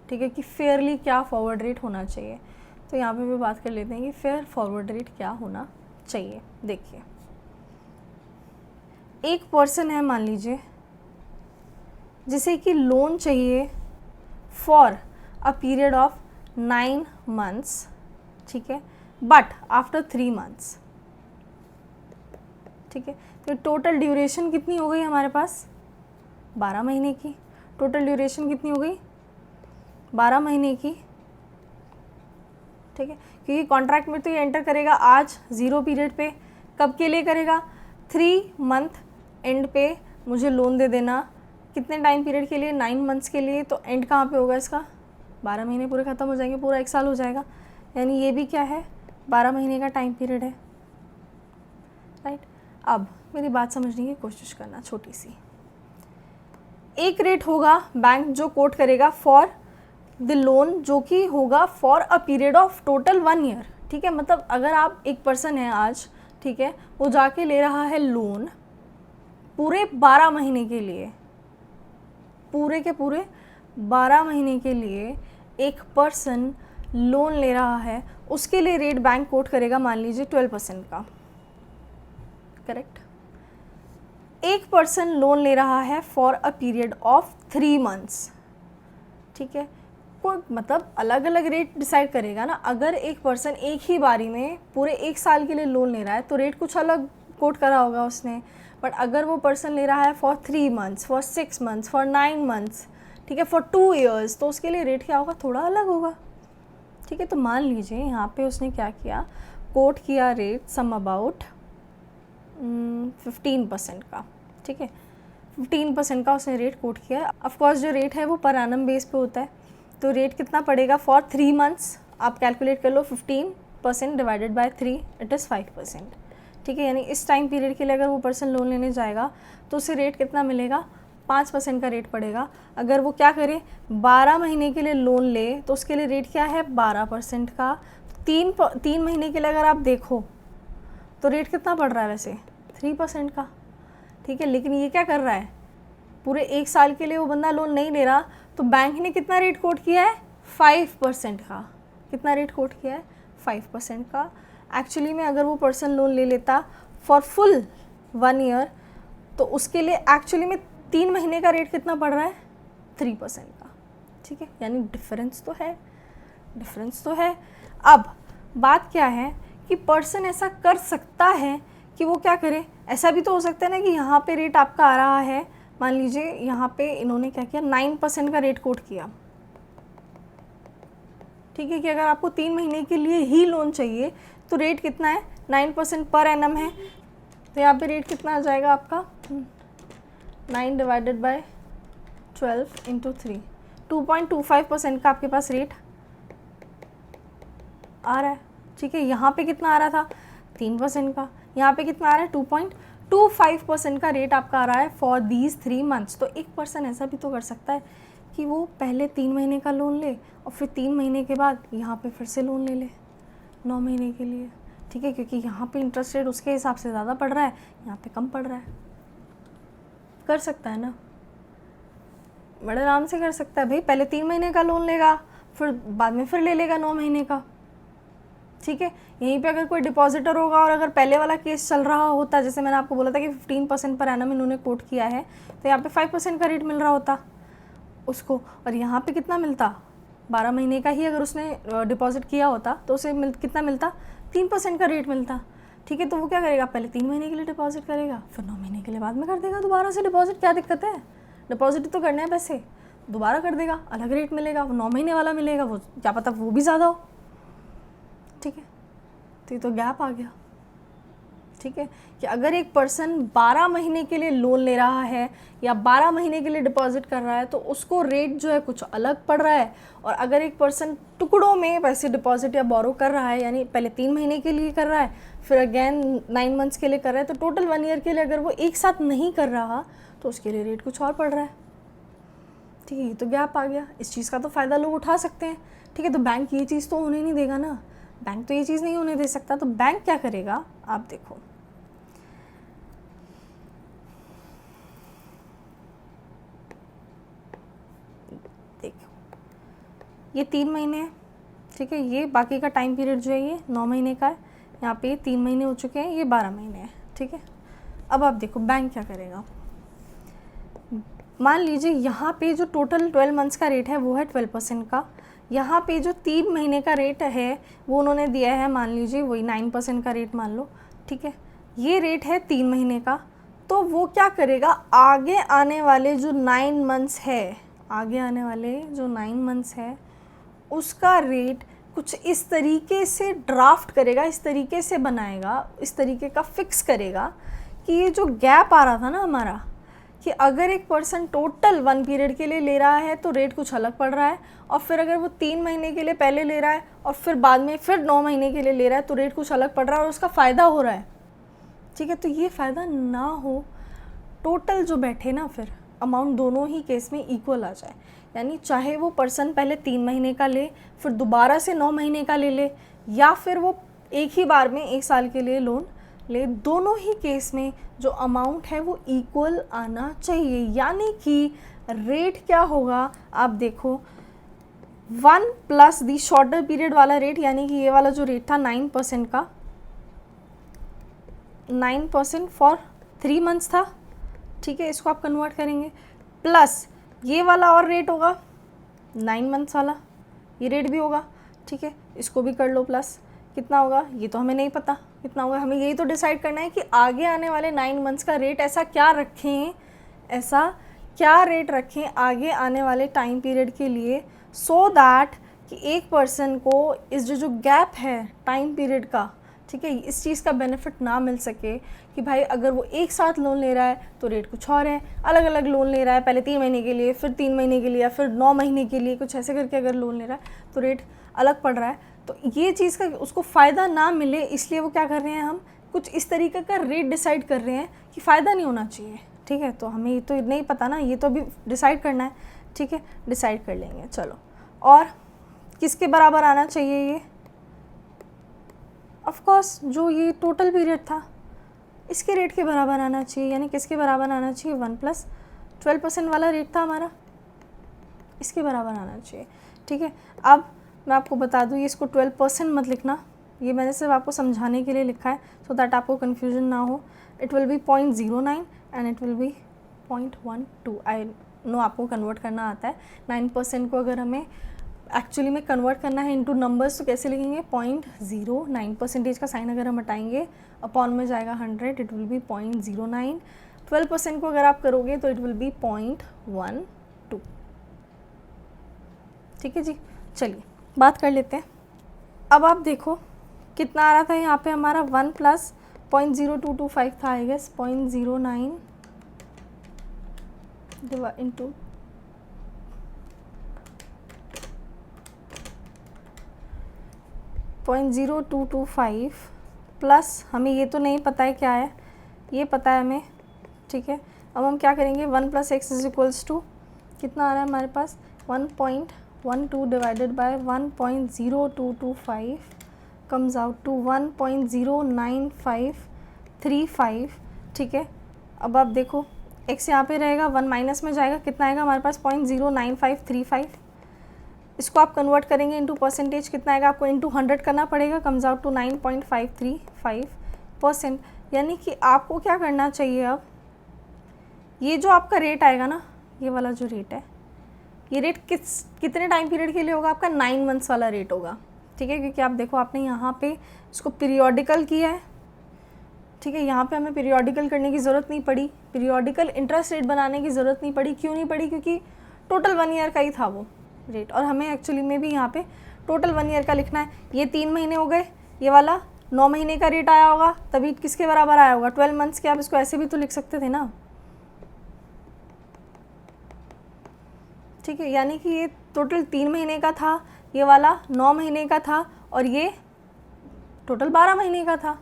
ठीक है, कि फेयरली क्या फॉरवर्ड रेट होना चाहिए। तो यहाँ पे भी बात कर लेते हैं कि फेयर फॉरवर्ड रेट क्या होना चाहिए। देखिए, एक पर्सन है मान लीजिए जिसे कि लोन चाहिए for a period of 9 months, ठीक है, बट आफ्टर 3 months, ठीक है। तो टोटल ड्यूरेशन कितनी हो गई हमारे पास? 12 महीने की। टोटल ड्यूरेशन कितनी हो गई? 12 महीने की, ठीक है। क्योंकि कॉन्ट्रैक्ट में तो ये एंटर करेगा आज 0 पीरियड पे, कब के लिए करेगा? 3 month एंड पे मुझे लोन दे देना। कितने टाइम पीरियड के लिए? 9 months के लिए। तो एंड कहाँ पे होगा इसका? 12 महीने पूरे ख़त्म हो जाएंगे, पूरा 1 साल हो जाएगा। यानी ये भी क्या है? 12 महीने का टाइम पीरियड है, राइट। अब मेरी बात समझने की कोशिश करना छोटी सी। एक रेट होगा बैंक जो कोट करेगा फॉर द लोन, जो कि होगा for a period of total 1 year, ठीक है। मतलब अगर आप एक पर्सन है आज, ठीक है, वो जाके ले रहा है लोन पूरे 12 महीने के लिए, पूरे के पूरे 12 महीने के लिए एक पर्सन लोन ले रहा है, उसके लिए रेट बैंक कोट करेगा मान लीजिए 12% का, करेक्ट। एक पर्सन लोन ले रहा है for a period of 3 months, ठीक है। कोई मतलब अलग अलग रेट डिसाइड करेगा ना। अगर एक पर्सन एक ही बारी में पूरे 1 साल के लिए लोन ले रहा है तो रेट कुछ अलग कोट करा होगा उसने, बट अगर वो पर्सन ले रहा है for 3 months, for 6 months, for 9 months, ठीक है, फॉर 2 years, तो उसके लिए रेट क्या होगा? थोड़ा अलग होगा, ठीक है। तो मान लीजिए यहाँ पे उसने क्या किया, कोट किया रेट सम अबाउट 15% का, ठीक है। 15% का उसने रेट कोट किया। ऑफकोर्स जो रेट है वो पर एनम बेस पे होता है, तो रेट कितना पड़ेगा फॉर 3 months? आप कैलकुलेट कर लो, 15% डिवाइडेड बाय 3, इट इज़ 5%, ठीक है। यानी इस टाइम पीरियड के लिए अगर वो पर्सन लोन लेने जाएगा तो उसे रेट कितना मिलेगा? 5% का रेट पड़ेगा। अगर वो क्या करे, 12 महीने के लिए लोन ले तो उसके लिए रेट क्या है? 12% का। 3 महीने के लिए अगर आप देखो तो रेट कितना पड़ रहा है वैसे? 3% का, ठीक है। लेकिन ये क्या कर रहा है, पूरे 1 साल के लिए वो बंदा लोन नहीं ले रहा, तो बैंक ने कितना रेट कोट किया है? 5% का। कितना रेट कोट किया है? 5% का। एक्चुअली में अगर वो पर्सन लोन ले लेता फॉर फुल 1 year, तो उसके लिए एक्चुअली में 3 महीने का रेट कितना पड़ रहा है? 3% का, ठीक है। यानी डिफरेंस तो है, डिफरेंस तो है। अब बात क्या है कि पर्सन ऐसा कर सकता है कि वो क्या करे, ऐसा भी तो हो सकता है ना कि यहाँ पे रेट आपका आ रहा है, मान लीजिए यहाँ पे इन्होंने क्या किया, 9% का रेट कोट किया, ठीक है। कि अगर आपको 3 महीने के लिए ही लोन चाहिए तो रेट कितना है? 9% पर एनम है, तो यहाँ पे रेट कितना आ जाएगा आपका? 9 डिवाइडेड बाय 12 इंटू 3, 2.25% का आपके पास रेट आ रहा है, ठीक है। यहाँ पे कितना आ रहा था? 3% का। यहाँ पे कितना आ रहा है? 2.25% का रेट आपका आ रहा है फॉर दीज 3 months। तो एक पर्सन ऐसा भी तो कर सकता है कि वो पहले 3 महीने का लोन ले और फिर 3 महीने के बाद यहाँ पे फिर से लोन ले ले 9 महीने के लिए, ठीक है। क्योंकि यहाँ पे इंटरेस्ट रेट उसके हिसाब से ज़्यादा पड़ रहा है, यहाँ पे कम पड़ रहा है। कर सकता है ना, बड़े आराम से कर सकता है भाई। पहले 3 महीने का लोन लेगा, फिर बाद में फिर ले लेगा 9 महीने का, ठीक है। यहीं पे अगर कोई डिपॉजिटर होगा और अगर पहले वाला केस चल रहा होता, जैसे मैंने आपको बोला था कि 15% पर एनम इन्होंने कोट किया है, तो यहाँ पे 5% का रेट मिल रहा होता उसको, और यहाँ पे कितना मिलता? 12 महीने का ही अगर उसने डिपॉजिट किया होता तो उसे कितना मिलता? 3% का रेट मिलता, ठीक है। तो वो क्या करेगा, पहले 3 महीने के लिए डिपॉजिट करेगा, फिर 9 महीने के लिए बाद में कर देगा दोबारा से डिपॉजिट। क्या दिक्कत है, डिपॉजिट तो करने हैं पैसे, दोबारा कर देगा, अलग रेट मिलेगा, वो 9 महीने वाला मिलेगा, वो क्या पता वो भी ज़्यादा हो, ठीक है। तो ये तो गैप आ गया, ठीक है। कि अगर एक पर्सन 12 महीने के लिए लोन ले रहा है या 12 महीने के लिए डिपॉजिट कर रहा है तो उसको रेट जो है कुछ अलग पड़ रहा है, और अगर एक पर्सन टुकड़ों में पैसे डिपॉजिट या बोरो कर रहा है, यानी पहले 3 महीने के लिए कर रहा है, फिर अगेन 9 months के लिए कर रहा है, तो टोटल 1 year के लिए अगर वो एक साथ नहीं कर रहा तो उसके लिए रेट कुछ और पड़ रहा है, ठीक है। ये तो गैप आ गया, इस चीज़ का तो फ़ायदा लोग उठा सकते हैं, ठीक है। तो बैंक ये चीज़ तो होने नहीं देगा ना, बैंक तो ये चीज़ नहीं होने दे सकता। तो बैंक क्या करेगा, आप देखो, ये 3 महीने है, ठीक है। ये बाकी का टाइम पीरियड जो है ये 9 महीने का है, यहाँ पे 3 महीने हो चुके हैं, ये 12 महीने हैं, ठीक है। अब आप देखो बैंक क्या करेगा, मान लीजिए यहाँ पे जो टोटल 12 मंथ्स का रेट है वो है 12% का, यहाँ पे जो 3 महीने का रेट है वो उन्होंने दिया है, मान लीजिए वही 9% का रेट मान लो, ठीक है। ये रेट है 3 महीने का, तो वो क्या करेगा, आगे आने वाले जो 9 मंथ्स है, आगे आने वाले जो 9 मंथ्स है उसका रेट कुछ इस तरीके से ड्राफ्ट करेगा, इस तरीके से बनाएगा, इस तरीके का फिक्स करेगा कि ये जो गैप आ रहा था ना हमारा, कि अगर एक पर्सन टोटल 1 पीरियड के लिए ले रहा है तो रेट कुछ अलग पड़ रहा है, और फिर अगर वो 3 महीने के लिए पहले ले रहा है और फिर बाद में फिर 9 महीने के लिए ले रहा है तो रेट कुछ अलग पड़ रहा है और उसका फ़ायदा हो रहा है, ठीक है। तो ये फ़ायदा ना हो, टोटल जो बैठे ना फिर अमाउंट दोनों ही केस में इक्वल आ जाए, यानी चाहे वो पर्सन पहले 3 महीने का ले फिर दोबारा से 9 महीने का ले या फिर वो एक ही बार में 1 साल के लिए लोन ले, दोनों ही केस में जो अमाउंट है वो इक्वल आना चाहिए। यानी कि रेट क्या होगा, आप देखो 1 प्लस दी शॉर्टर पीरियड वाला रेट, यानी कि ये वाला जो रेट था 9% का, 9% फॉर 3 मंथ्स था, ठीक है, इसको आप कन्वर्ट करेंगे, प्लस ये वाला और रेट होगा 9 मंथ्स वाला, ये रेट भी होगा, ठीक है, इसको भी कर लो प्लस, कितना होगा ये तो हमें नहीं पता कितना होगा, हमें यही तो डिसाइड करना है कि आगे आने वाले 9 मंथ्स का रेट ऐसा क्या रखें, ऐसा क्या रेट रखें आगे आने वाले टाइम पीरियड के लिए, सो दैट कि एक पर्सन को इस जो गैप है टाइम पीरियड का, ठीक है, इस चीज़ का बेनिफिट ना मिल सके कि भाई अगर वो एक साथ लोन ले रहा है तो रेट कुछ और है, अलग अलग लोन ले रहा है, पहले 3 महीने के लिए फिर 3 महीने के लिए या फिर 9 महीने के लिए, कुछ ऐसे करके अगर लोन ले रहा है तो रेट अलग पड़ रहा है, तो ये चीज़ का उसको फ़ायदा ना मिले, इसलिए वो क्या कर रहे हैं, हम कुछ इस तरीके का रेट डिसाइड कर रहे हैं कि फ़ायदा नहीं होना चाहिए, ठीक है। तो हमें ये तो नहीं पता ना, ये तो अभी डिसाइड करना है, ठीक है, डिसाइड कर लेंगे चलो। और किसके बराबर आना चाहिए ये, ऑफ कोर्स जो ये टोटल पीरियड था इसके रेट के बराबर आना चाहिए, यानी किसके बराबर आना चाहिए, 1 प्लस 12% वाला रेट था हमारा, इसके बराबर आना चाहिए, ठीक है। अब मैं आपको बता दूँ, ये इसको 12% मत लिखना, ये मैंने सिर्फ आपको समझाने के लिए लिखा है सो दैट आपको कन्फ्यूजन ना हो। It will be 0.09 and it will be 0.12। I know आपको कन्वर्ट करना आता है, 9% को अगर हमें एक्चुअली में कन्वर्ट करना है इनटू नंबर्स तो कैसे लिखेंगे, 0.09, परसेंटेज का साइन अगर हम हटाएंगे अपॉन में जाएगा 100, इट विल बी 0.09। 12% को अगर आप करोगे तो इट विल बी 0.12, ठीक है जी। चलिए बात कर लेते हैं। अब आप देखो कितना आ रहा था यहाँ पे हमारा, 1 प्लस 0.0225 था आई गेस, 0.09 इंटू 0.0225 प्लस हमें ये तो नहीं पता है क्या है, ये पता है हमें, ठीक है। अब हम क्या करेंगे, 1 plus x is equals to कितना आ रहा है हमारे पास, 1.12 divided by 1.0225 comes out to 1.09535, ठीक है। अब आप देखो x यहाँ पे रहेगा, 1 माइनस में जाएगा, कितना आएगा हमारे पास 0.09535, इसको आप कन्वर्ट करेंगे इनटू परसेंटेज, कितना आएगा, आपको इनटू 100 करना पड़ेगा, कम्स आउट टू 9.535%। यानी कि आपको क्या करना चाहिए, अब ये जो आपका रेट आएगा ना, ये वाला जो रेट है, ये रेट कितने टाइम पीरियड के लिए होगा, आपका 9 मंथ्स वाला रेट होगा, ठीक है। क्योंकि आप देखो आपने यहाँ पे इसको पीरियोडिकल किया है, ठीक है, यहाँ पे हमें पीरियोडिकल करने की ज़रूरत नहीं पड़ी, पीरियोडिकल इंटरेस्ट रेट बनाने की ज़रूरत नहीं पड़ी, क्यों नहीं पड़ी, क्योंकि टोटल 1 ईयर का ही था वो रेट, और हमें एक्चुअली में भी यहाँ पे टोटल 1 ईयर का लिखना है। ये 3 महीने हो गए, ये वाला 9 महीने का रेट आया होगा, तभी किसके बराबर आया होगा, 12 मंथ्स के। आप इसको ऐसे भी तो लिख सकते थे ना, ठीक है। यानी कि ये टोटल 3 महीने का था, ये वाला 9 महीने का था, और ये टोटल 12 महीने का था,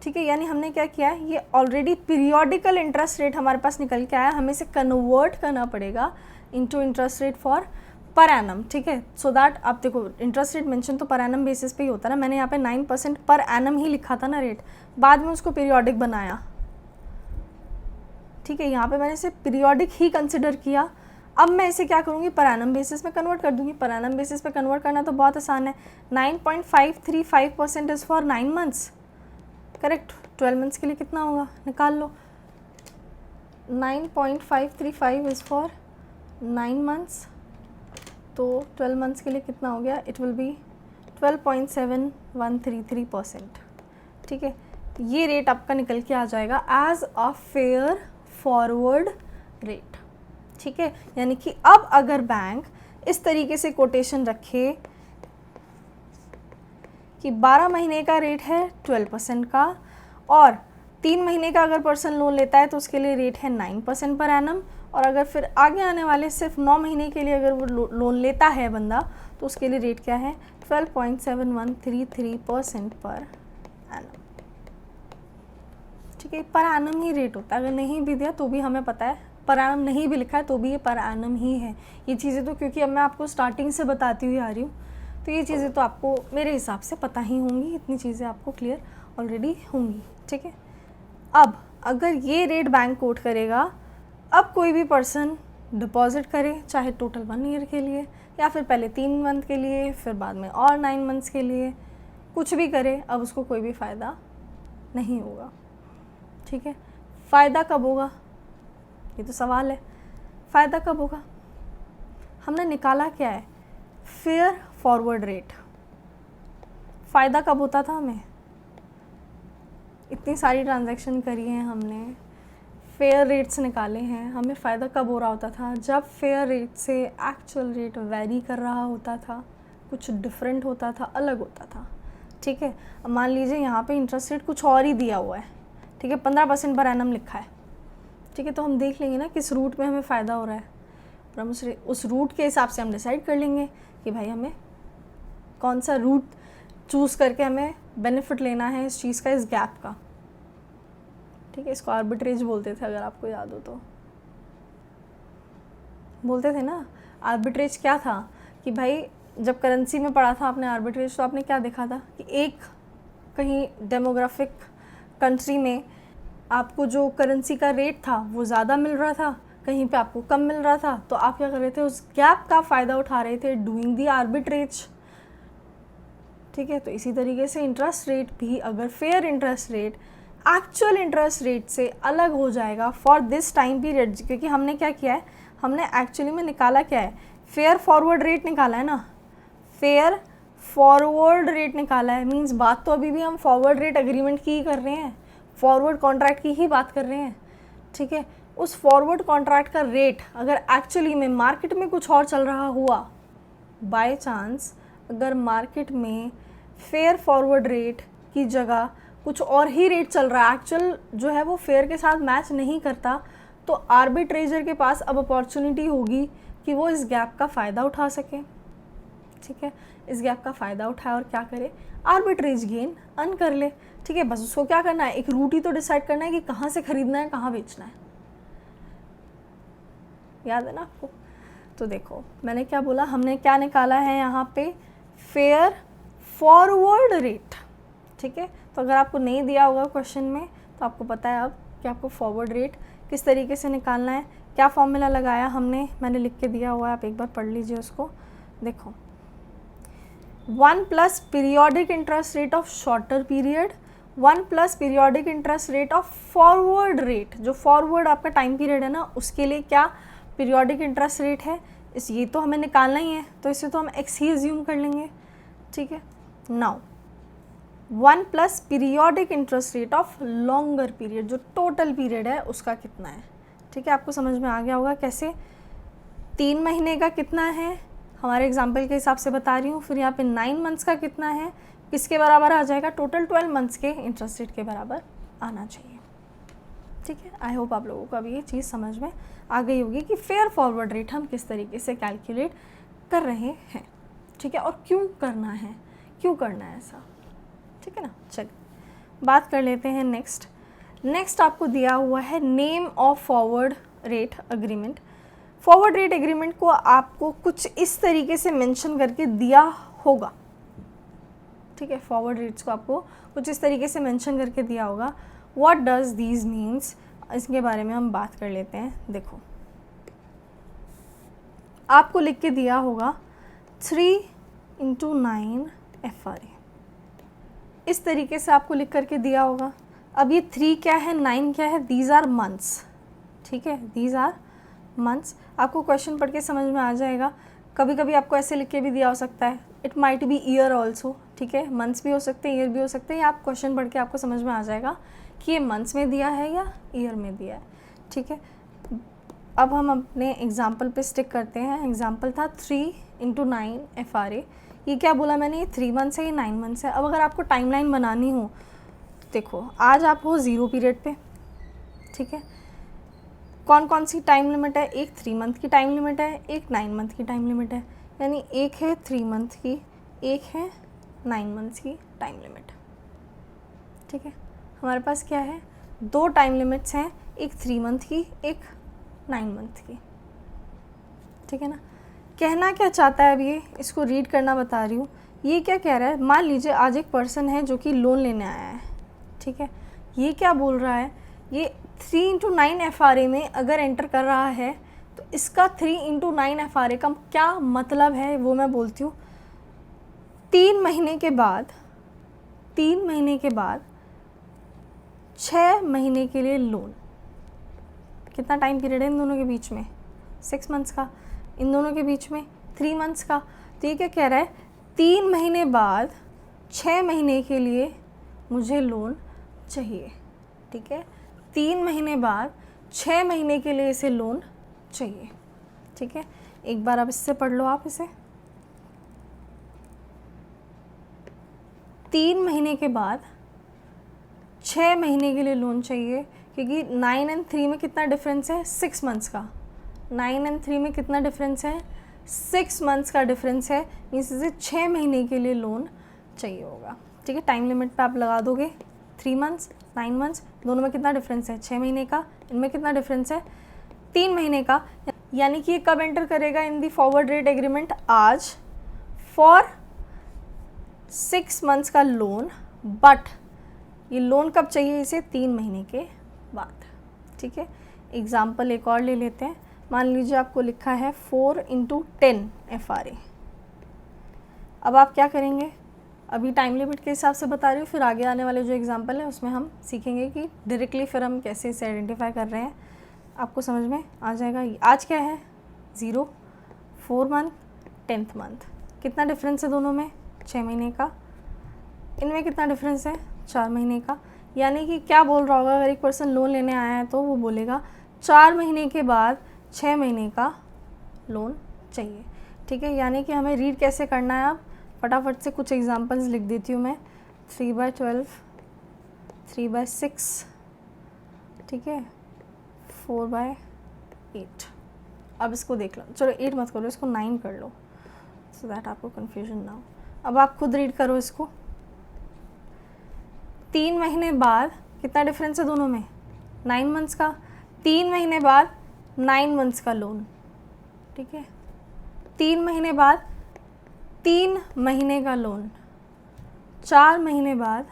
ठीक है। यानी हमने क्या किया है, ये ऑलरेडी पीरियोडिकल इंटरेस्ट रेट हमारे पास निकल के आया, हमें इसे कन्वर्ट करना पड़ेगा into interest rate for per annum, ठीक है। सो दैट आप देखो इंटरेस्ट रेट मेंशन तो पर एनम बेसिस पे ही होता है ना, मैंने यहाँ पे 9% पर एनम ही लिखा था ना रेट, बाद में उसको पीरियोडिक बनाया, ठीक है। यहाँ पे मैंने इसे पीरियोडिक ही कंसिडर किया। अब मैं इसे क्या करूँगी, पर एनम बेसिस में कन्वर्ट कर दूँगी। पर एनम बेसिस पे कन्वर्ट करना तो बहुत आसान है, 9.535% is for 9 months, correct. 12 months के लिए कितना होगा, निकाल लो, 9.535 इज़ फॉर 9 मंथ्स, तो 12 मंथ्स के लिए कितना हो गया, इट विल बी 12.7133%। ठीक है, ये रेट आपका निकल के आ जाएगा as a fair forward rate. ठीक है, यानी कि अब अगर बैंक इस तरीके से कोटेशन रखे कि 12 महीने का रेट है 12% का, और 3 महीने का अगर पर्सन लोन लेता है तो उसके लिए रेट है 9% पर एनम, और अगर फिर आगे आने वाले सिर्फ 9 महीने के लिए अगर वो लोन लेता है बंदा तो उसके लिए रेट क्या है 12.7133% पर एनम। ठीक है, पर एनम ही रेट होता है, अगर नहीं भी दिया तो भी हमें पता है, पर एनम नहीं भी लिखा है तो भी ये पर एनम ही है। ये चीज़ें तो क्योंकि अब मैं आपको स्टार्टिंग से बताती हुई आ रही हूँ तो ये चीज़ें तो आपको मेरे हिसाब से पता ही होंगी, इतनी चीज़ें आपको क्लियर ऑलरेडी होंगी। ठीक है, अब अगर ये रेट बैंक कोट करेगा, अब कोई भी पर्सन डिपॉजिट करे, चाहे टोटल 1 ईयर के लिए या फिर पहले 3 मंथ के लिए फिर बाद में और 9 मंथ्स के लिए, कुछ भी करे, अब उसको कोई भी फ़ायदा नहीं होगा। ठीक है, फ़ायदा कब होगा, ये तो सवाल है, फ़ायदा कब होगा। हमने निकाला क्या है, फेयर फॉरवर्ड रेट। फ़ायदा कब होता था हमें, इतनी सारी ट्रांजैक्शन करी हैं हमने, फेयर रेट्स निकाले हैं, हमें फ़ायदा कब हो रहा होता था, जब फेयर रेट से एक्चुअल रेट वेरी कर रहा होता था, कुछ डिफरेंट होता था, अलग होता था। ठीक है, अब मान लीजिए यहाँ पे इंटरेस्ट रेट कुछ और ही दिया हुआ है, ठीक है, 15% पर एनम लिखा है। ठीक है, तो हम देख लेंगे ना किस रूट में हमें फ़ायदा हो रहा है, और हम उस रूट के हिसाब से हम डिसाइड कर लेंगे कि भाई हमें कौन सा रूट चूज़ करके हमें बेनिफिट लेना है इस चीज़ का, इस गैप का। ठीक है, इसको आर्बिट्रेज बोलते थे, अगर आपको याद हो तो बोलते थे ना। आर्बिट्रेज क्या था कि भाई जब करेंसी में पढ़ा था आपने आर्बिट्रेज, तो आपने क्या देखा था कि एक कहीं डेमोग्राफिक कंट्री में आपको जो करेंसी का रेट था वो ज़्यादा मिल रहा था, कहीं पे आपको कम मिल रहा था, तो आप क्या कर रहे थे, उस गैप का फ़ायदा उठा रहे थे, डूइंग दी आर्बिट्रेज। ठीक है, तो इसी तरीके से इंटरेस्ट रेट भी, अगर fair interest rate actual interest rate से अलग हो जाएगा फॉर दिस टाइम पीरियड, क्योंकि हमने क्या किया है, हमने एक्चुअली में निकाला क्या है, फेयर फॉरवर्ड रेट निकाला है ना, फेयर फॉरवर्ड रेट निकाला है, मींस बात तो अभी भी हम फॉरवर्ड रेट एग्रीमेंट की ही कर रहे हैं, फॉरवर्ड कॉन्ट्रैक्ट की ही बात कर रहे हैं। ठीक है, उस फॉरवर्ड कॉन्ट्रैक्ट का रेट अगर एक्चुअली में मार्केट में कुछ और चल रहा हुआ, बाय चांस अगर मार्केट में फेयर फॉरवर्ड रेट की जगह कुछ और ही रेट चल रहा है, एक्चुअल जो है वो फेयर के साथ मैच नहीं करता, तो आर्बिट्रेजर के पास अब अपॉर्चुनिटी होगी कि वो इस गैप का फ़ायदा उठा सके। ठीक है, इस गैप का फ़ायदा उठाए और क्या करे, आर्बिट्रेज गेन अर्न कर ले। ठीक है, बस उसको क्या करना है, एक रूट ही तो डिसाइड करना है कि कहाँ से ख़रीदना है, कहाँ बेचना है। याद है ना आपको। तो देखो मैंने क्या बोला, हमने क्या निकाला है यहाँ पे, फेयर फॉरवर्ड रेट। ठीक है, तो अगर आपको नहीं दिया होगा क्वेश्चन में तो आपको पता है अब कि आपको फॉरवर्ड रेट किस तरीके से निकालना है, क्या फॉर्मूला लगाया हमने, मैंने लिख के दिया हुआ है, आप एक बार पढ़ लीजिए उसको। देखो 1 plus periodic interest rate of shorter period, 1 plus periodic interest rate of forward rate, जो फॉरवर्ड आपका टाइम पीरियड है ना उसके लिए क्या पीरियोडिक इंटरेस्ट रेट है, इस ये तो हमें निकालना ही है, तो इसे तो हम x ही एज्यूम कर लेंगे। ठीक है, now 1 plus periodic interest rate of longer period, जो टोटल पीरियड है उसका कितना है। ठीक है, आपको समझ में आ गया होगा कैसे, 3 महीने का कितना है, हमारे एग्जाम्पल के हिसाब से बता रही हूँ, फिर यहाँ पे 9 मंथ्स का कितना है, किसके बराबर आ जाएगा, टोटल 12 मंथ्स के इंटरेस्ट रेट के बराबर आना चाहिए। ठीक है, आई होप आप लोगों को अभी ये चीज़ समझ में आ गई होगी कि फेयर फॉरवर्ड रेट हम किस तरीके से कैलकुलेट कर रहे हैं। ठीक है, और क्यों करना है, क्यों करना है ऐसा। ठीक है ना, चलिए बात कर लेते हैं नेक्स्ट आपको दिया हुआ है name of forward rate agreement. Forward rate agreement को आपको कुछ इस तरीके से मेंशन करके दिया होगा। ठीक है, फॉरवर्ड रेट्स को आपको कुछ इस तरीके से मेंशन करके दिया होगा। व्हाट डज दीज मीन्स, इसके बारे में हम बात कर लेते हैं। देखो आपको लिख के दिया होगा 3/9 FRA, इस तरीके से आपको लिख करके दिया होगा। अब ये 3 क्या है, 9 क्या है, दीज आर मंथ्स। ठीक है, दीज आर मंथ्स। आपको क्वेश्चन पढ़ के समझ में आ जाएगा। कभी कभी आपको ऐसे लिख के भी दिया हो सकता है, it might be year also, ठीक है, मंथ्स भी हो सकते हैं, ईयर भी हो सकते हैं। आप क्वेश्चन पढ़ के आपको समझ में आ जाएगा कि ये मंथ्स में दिया है या ईयर में दिया है, ठीक है। अब हम अपने एग्जाम्पल पे स्टिक करते हैं। एग्जाम्पल था 3 × 9 FRA। ये क्या बोला मैंने, ये 3 मंथ्स है, ये 9 मंथ्स है। अब अगर आपको टाइमलाइन बनानी हो, देखो आज आप हो 0 पीरियड पे, ठीक है। कौन कौन सी टाइम लिमिट है, एक 3 मंथ की टाइम लिमिट है, एक 9 मंथ की टाइम लिमिट है। यानी एक है 3 मंथ की, एक है 9 मंथ्स की टाइम लिमिट, ठीक है। हमारे पास क्या है, 2 टाइम लिमिट्स हैं, एक 3 मंथ की, एक 9 मंथ की, ठीक है ना। कहना क्या चाहता है अब ये, इसको रीड करना बता रही हूँ। ये क्या कह रहा है, मान लीजिए आज एक पर्सन है जो कि लोन लेने आया है, ठीक है। ये क्या बोल रहा है, ये 3 × 9 FRA में अगर एंटर कर रहा है तो इसका 3 × 9 FRA का क्या मतलब है वो मैं बोलती हूँ। 3 महीने के बाद 6 महीने के लिए लोन। कितना टाइम पीरियड है इन दोनों के बीच में, 6 मंथ्स का। इन दोनों के बीच में 3 मंथ्स का। तो ये क्या कह रहा है, 3 महीने बाद 6 महीने के लिए मुझे लोन चाहिए, ठीक है। 3 महीने बाद 6 महीने के लिए इसे लोन चाहिए, ठीक है। एक बार अब इससे पढ़ लो आप इसे। 3 महीने के बाद 6 महीने के लिए लोन चाहिए, क्योंकि 9 और 3 में कितना डिफरेंस है, 6 मंथ्स का। 9 और 3 में कितना डिफरेंस है, 6 मंथ्स का डिफरेंस है। मीन्स इसे 6 महीने के लिए लोन चाहिए होगा, ठीक है। टाइम लिमिट पे आप लगा दोगे 3 मंथ्स 9 मंथ्स, दोनों में कितना डिफरेंस है, 6 महीने का। इनमें कितना डिफरेंस है, 3 महीने का। यानी कि ये कब एंटर करेगा इन दी फॉरवर्ड रेट एग्रीमेंट, आज फॉर 6 मंथ्स का लोन। बट ये लोन कब चाहिए इसे, 3 महीने के बाद, ठीक है। एग्जाम्पल एक और ले लेते हैं। मान लीजिए आपको लिखा है 4 × 10 FRA। अब आप क्या करेंगे, अभी टाइम लिमिट के हिसाब से बता रही हूँ, फिर आगे आने वाले जो एग्जाम्पल है उसमें हम सीखेंगे कि डायरेक्टली फिर हम कैसे इसे आइडेंटिफाई कर रहे हैं, आपको समझ में आ जाएगा। आज क्या है, 0, 4 मंथ, 10th मंथ। कितना डिफरेंस है दोनों में, 6 महीने का। इनमें कितना डिफरेंस है, 4 महीने का। यानी कि क्या बोल रहा होगा, अगर एक पर्सन लोन लेने आया है तो वो बोलेगा 4 महीने के बाद 6 महीने का लोन चाहिए, ठीक है। यानी कि हमें रीड कैसे करना है, आप फटाफट से कुछ एग्जांपल्स लिख देती हूँ मैं। 3/12, 3/6, ठीक है, 4/8। अब इसको देख लो, चलो 8 मत करो, इसको 9 कर लो, सो दैट आपको कन्फ्यूजन ना हो। अब आप खुद रीड करो इसको। 3 महीने बाद कितना डिफरेंस है दोनों में, 9 मंथ्स का। 3 महीने बाद 9 मंथ्स का लोन, ठीक है। 3 महीने बाद 3 महीने का लोन। 4 महीने बाद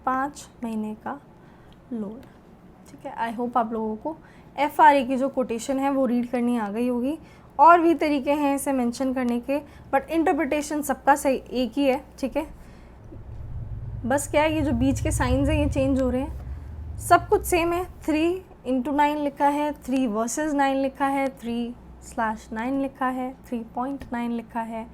5 महीने का लोन, ठीक है। आई होप आप लोगों को FRA की जो कोटेशन है वो रीड करनी आ गई होगी। और भी तरीके हैं इसे मेंशन करने के, बट इंटरप्रिटेशन सबका सही एक ही है, ठीक है। बस क्या है, ये जो बीच के साइंस हैं ये चेंज हो रहे हैं, सब कुछ सेम है। 3 × 9 लिखा है, 3 वर्सेस 9 लिखा है, 3/9 लिखा है, 3.9 लिखा है,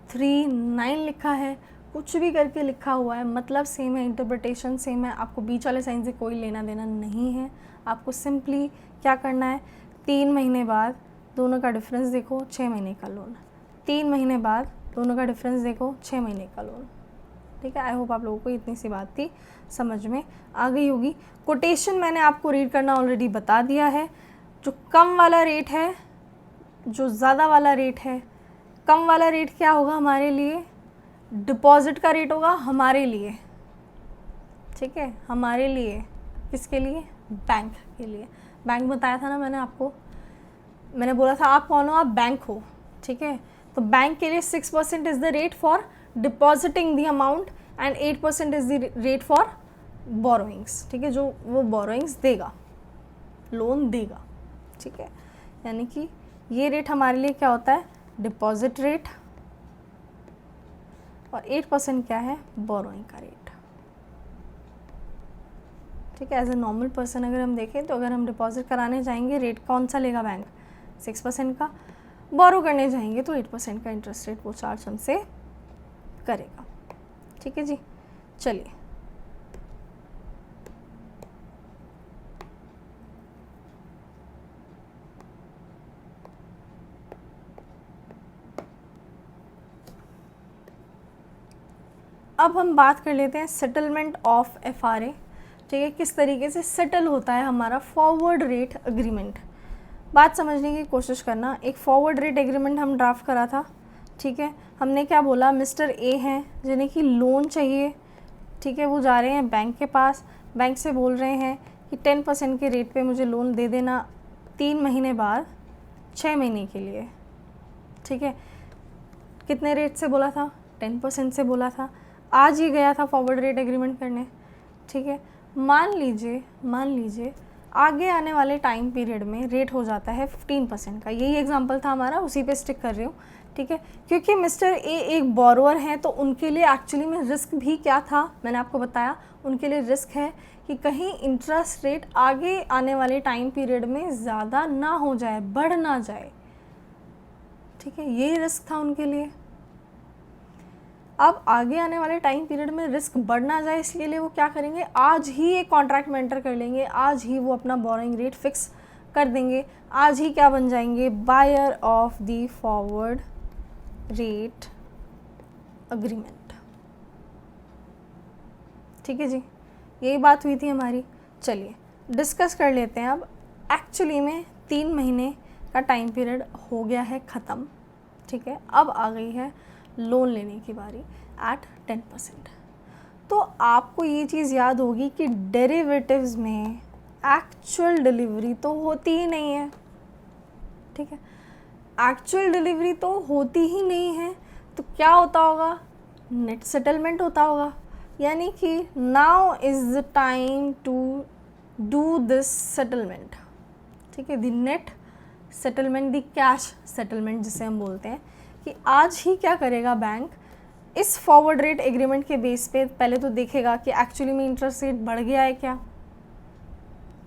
3/9 लिखा है, कुछ भी करके लिखा हुआ है, मतलब सेम है, इंटरप्रिटेशन सेम है। आपको बीच वाले साइन से कोई लेना देना नहीं है। आपको सिंपली क्या करना है, 3 महीने बाद दोनों का डिफरेंस देखो, 6 महीने का लोन। 3 महीने बाद दोनों का डिफरेंस देखो, 6 महीने का लोन, ठीक है। आई होप आप लोगों को इतनी सी बात थी समझ में आ गई होगी। कोटेशन मैंने आपको रीड करना ऑलरेडी बता दिया है। जो कम वाला रेट है, जो ज़्यादा वाला रेट है, कम वाला रेट क्या होगा हमारे लिए, डिपॉजिट का रेट होगा हमारे लिए, ठीक है, हमारे लिए। किसके लिए, बैंक के लिए। बैंक बताया था ना मैंने आपको, मैंने बोला था आप कौन हो, आप बैंक हो, ठीक है। तो बैंक के लिए 6% is the rate for depositing the amount and 8% is the rate for borrowings, ठीक है, जो वो बोरोइंग्स देगा, लोन देगा, ठीक है। यानी कि ये रेट हमारे लिए क्या होता है, डिपॉजिट रेट, और 8% क्या है, बोरोइंग का रेट, ठीक है। एज ए नॉर्मल पर्सन अगर हम देखें तो अगर हम डिपॉजिट कराने जाएंगे रेट कौन सा लेगा बैंक, 6% का। बोरो करने जाएंगे तो 8% का इंटरेस्ट रेट वो चार्ज हमसे करेगा। ठीक है जी, चलिए अब हम बात कर लेते हैं सेटलमेंट ऑफ FRA। ठीक है, किस तरीके से सेटल होता है हमारा फॉरवर्ड रेट एग्रीमेंट। बात समझने की कोशिश करना। एक फॉरवर्ड रेट एग्रीमेंट हम ड्राफ्ट करा था। ठीक है, हमने क्या बोला, मिस्टर ए हैं जिन्हें कि लोन चाहिए। ठीक है, वो जा रहे हैं बैंक के पास, बैंक से बोल रहे हैं कि 10% के रेट पे मुझे लोन दे देना 3 महीने बाद 6 महीने के लिए। ठीक है, कितने रेट से बोला था, 10% से बोला था। आज ही गया था फॉरवर्ड रेट एग्रीमेंट करने। ठीक है, मान लीजिए आगे आने वाले टाइम पीरियड में रेट हो जाता है 15% का। यही एग्जांपल था हमारा, उसी पे स्टिक कर रही हूँ। ठीक है, क्योंकि मिस्टर ए एक बोरोअर हैं तो उनके लिए एक्चुअली में रिस्क भी क्या था, मैंने आपको बताया। उनके लिए रिस्क है कि कहीं इंटरेस्ट रेट आगे आने वाले टाइम पीरियड में ज़्यादा ना हो जाए, बढ़ ना जाए। ठीक है, यही रिस्क था उनके लिए। अब आगे आने वाले टाइम पीरियड में रिस्क बढ़ ना जाए, इसके लिए वो क्या करेंगे, आज ही एक कॉन्ट्रैक्ट में एंटर कर लेंगे, आज ही वो अपना बोरोइंग रेट फिक्स कर देंगे, आज ही क्या बन जाएंगे, buyer of the forward rate agreement. ठीक है जी, यही बात हुई थी हमारी। चलिए डिस्कस कर लेते हैं अब। एक्चुअली में 3 महीने का टाइम पीरियड हो गया है ख़त्म। ठीक है, अब आ गई है लोन लेने की बारी एट 10%। तो आपको ये चीज़ याद होगी कि डेरिवेटिव्स में एक्चुअल डिलीवरी तो होती ही नहीं है। ठीक है, एक्चुअल डिलीवरी तो होती ही नहीं है, तो क्या होता होगा, नेट सेटलमेंट होता होगा। यानी कि now is the time to do this settlement. ठीक है, the net settlement, the cash settlement जिसे हम बोलते हैं, कि आज ही क्या करेगा बैंक, इस फॉरवर्ड रेट एग्रीमेंट के बेस पे पहले तो देखेगा कि एक्चुअली में इंटरेस्ट रेट बढ़ गया है क्या।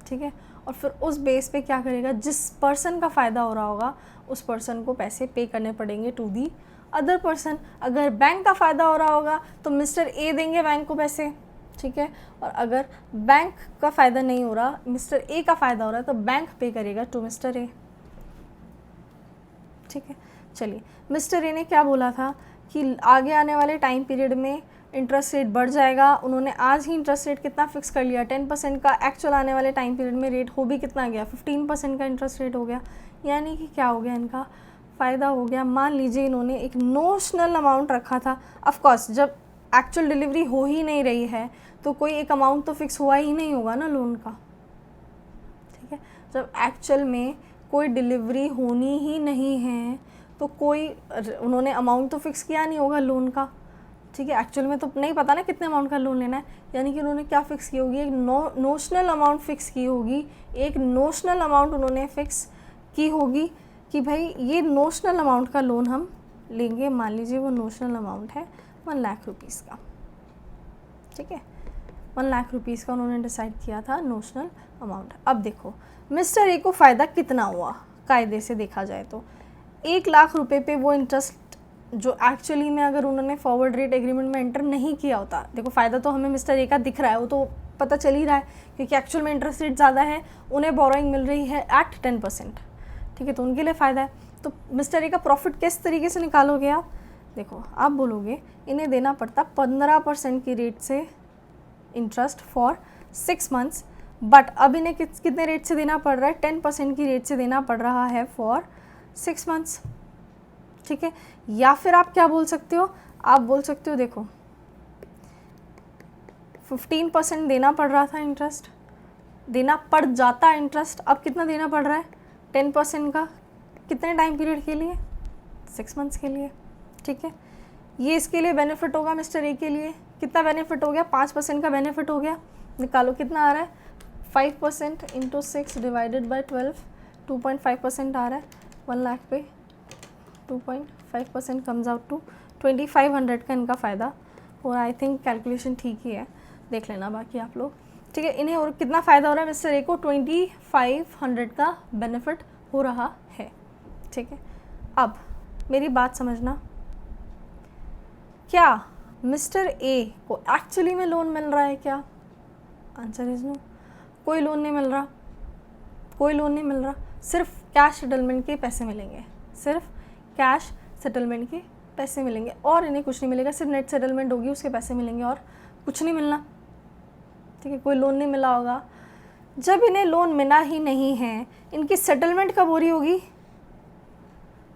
ठीक है, और फिर उस बेस पे क्या करेगा, जिस पर्सन का फ़ायदा हो रहा होगा उस पर्सन को पैसे पे करने पड़ेंगे टू दी अदर पर्सन। अगर बैंक का फ़ायदा हो रहा होगा तो मिस्टर ए देंगे बैंक को पैसे। ठीक है, और अगर बैंक का फ़ायदा नहीं हो रहा, मिस्टर ए का फ़ायदा हो रहा है, तो बैंक पे करेगा टू मिस्टर ए। ठीक है, चलिए मिस्टर ए ने क्या बोला था कि आगे आने वाले टाइम पीरियड में इंटरेस्ट रेट बढ़ जाएगा। उन्होंने आज ही इंटरेस्ट रेट कितना फिक्स कर लिया, 10% का। एक्चुअल आने वाले टाइम पीरियड में रेट हो भी कितना गया, 15% का इंटरेस्ट रेट हो गया। यानी कि क्या हो गया, इनका फ़ायदा हो गया। मान लीजिए इन्होंने एक नोशनल अमाउंट रखा था। ऑफकोर्स जब एक्चुअल डिलीवरी हो ही नहीं रही है तो कोई एक अमाउंट तो फिक्स हुआ ही नहीं होगा ना लोन का। ठीक है, जब एक्चुअल में कोई डिलीवरी होनी ही नहीं है तो कोई उन्होंने अमाउंट तो फिक्स किया नहीं होगा लोन का। ठीक है, एक्चुअल में तो नहीं पता ना कितने अमाउंट का लोन लेना है। यानी कि उन्होंने क्या फ़िक्स की होगी, एक नोशनल अमाउंट फ़िक्स की होगी। एक नोशनल अमाउंट उन्होंने फ़िक्स की होगी कि भाई ये नोशनल अमाउंट का लोन हम लेंगे। मान लीजिए वो नोशनल अमाउंट है 1 लाख रुपीज़ का। ठीक है, 1 लाख रुपीज़ का उन्होंने डिसाइड किया था नोशनल अमाउंट। अब देखो मिस्टर ए को फ़ायदा कितना हुआ, कायदे से देखा जाए तो 1 लाख रुपए पे वो इंटरेस्ट जो एक्चुअली में अगर उन्होंने फॉरवर्ड रेट एग्रीमेंट में एंटर नहीं किया होता, देखो फ़ायदा तो हमें मिस्टर ए का दिख रहा है, वो तो पता चल ही रहा है क्योंकि एक्चुअल में इंटरेस्ट रेट ज़्यादा है, उन्हें बोरोइंग मिल रही है एट 10%। ठीक है, तो उनके लिए फ़ायदा है। तो मिस्टर ए का प्रॉफिट किस तरीके से निकालोगे आप, देखो आप बोलोगे इन्हें देना पड़ता 15% की रेट से इंटरेस्ट फॉर 6 मंथ्स, बट अब इन्हें कितने रेट से देना पड़ रहा है, 10% की रेट से देना पड़ रहा है फॉर 6 मंथ्स। ठीक है, या फिर आप क्या बोल सकते हो, आप बोल सकते हो देखो 15% देना पड़ रहा था, इंटरेस्ट देना पड़ जाता इंटरेस्ट, अब कितना देना पड़ रहा है 10% का, कितने टाइम पीरियड के लिए, 6 मंथ्स के लिए। ठीक है, ये इसके लिए बेनिफिट होगा मिस्टर ए के लिए। कितना बेनिफिट हो गया, 5% का बेनिफिट हो गया। निकालो कितना आ रहा है, 5% इंटू 6 डिवाइडेड बाई 12, 2.5% आ रहा है 1 लाख पे। 2.5% कम्स आउट टू 2500 का इनका फ़ायदा। और आई थिंक कैलकुलेशन ठीक ही है, देख लेना बाकी आप लोग। ठीक है। इन्हें और कितना फ़ायदा हो रहा है, मिस्टर ए को 2500 का बेनिफिट हो रहा है। ठीक है, अब मेरी बात समझना, क्या मिस्टर ए को एक्चुअली में लोन मिल रहा है क्या? आंसर इज नो, कोई लोन नहीं मिल रहा, कोई लोन नहीं मिल रहा। सिर्फ कैश सेटलमेंट के पैसे मिलेंगे, सिर्फ कैश सेटलमेंट के पैसे मिलेंगे और इन्हें कुछ नहीं मिलेगा। सिर्फ नेट सेटलमेंट होगी, उसके पैसे मिलेंगे और कुछ नहीं मिलना। ठीक है, कोई लोन नहीं मिला होगा। जब इन्हें लोन मिला ही नहीं है, इनकी सेटलमेंट कब हो रही होगी?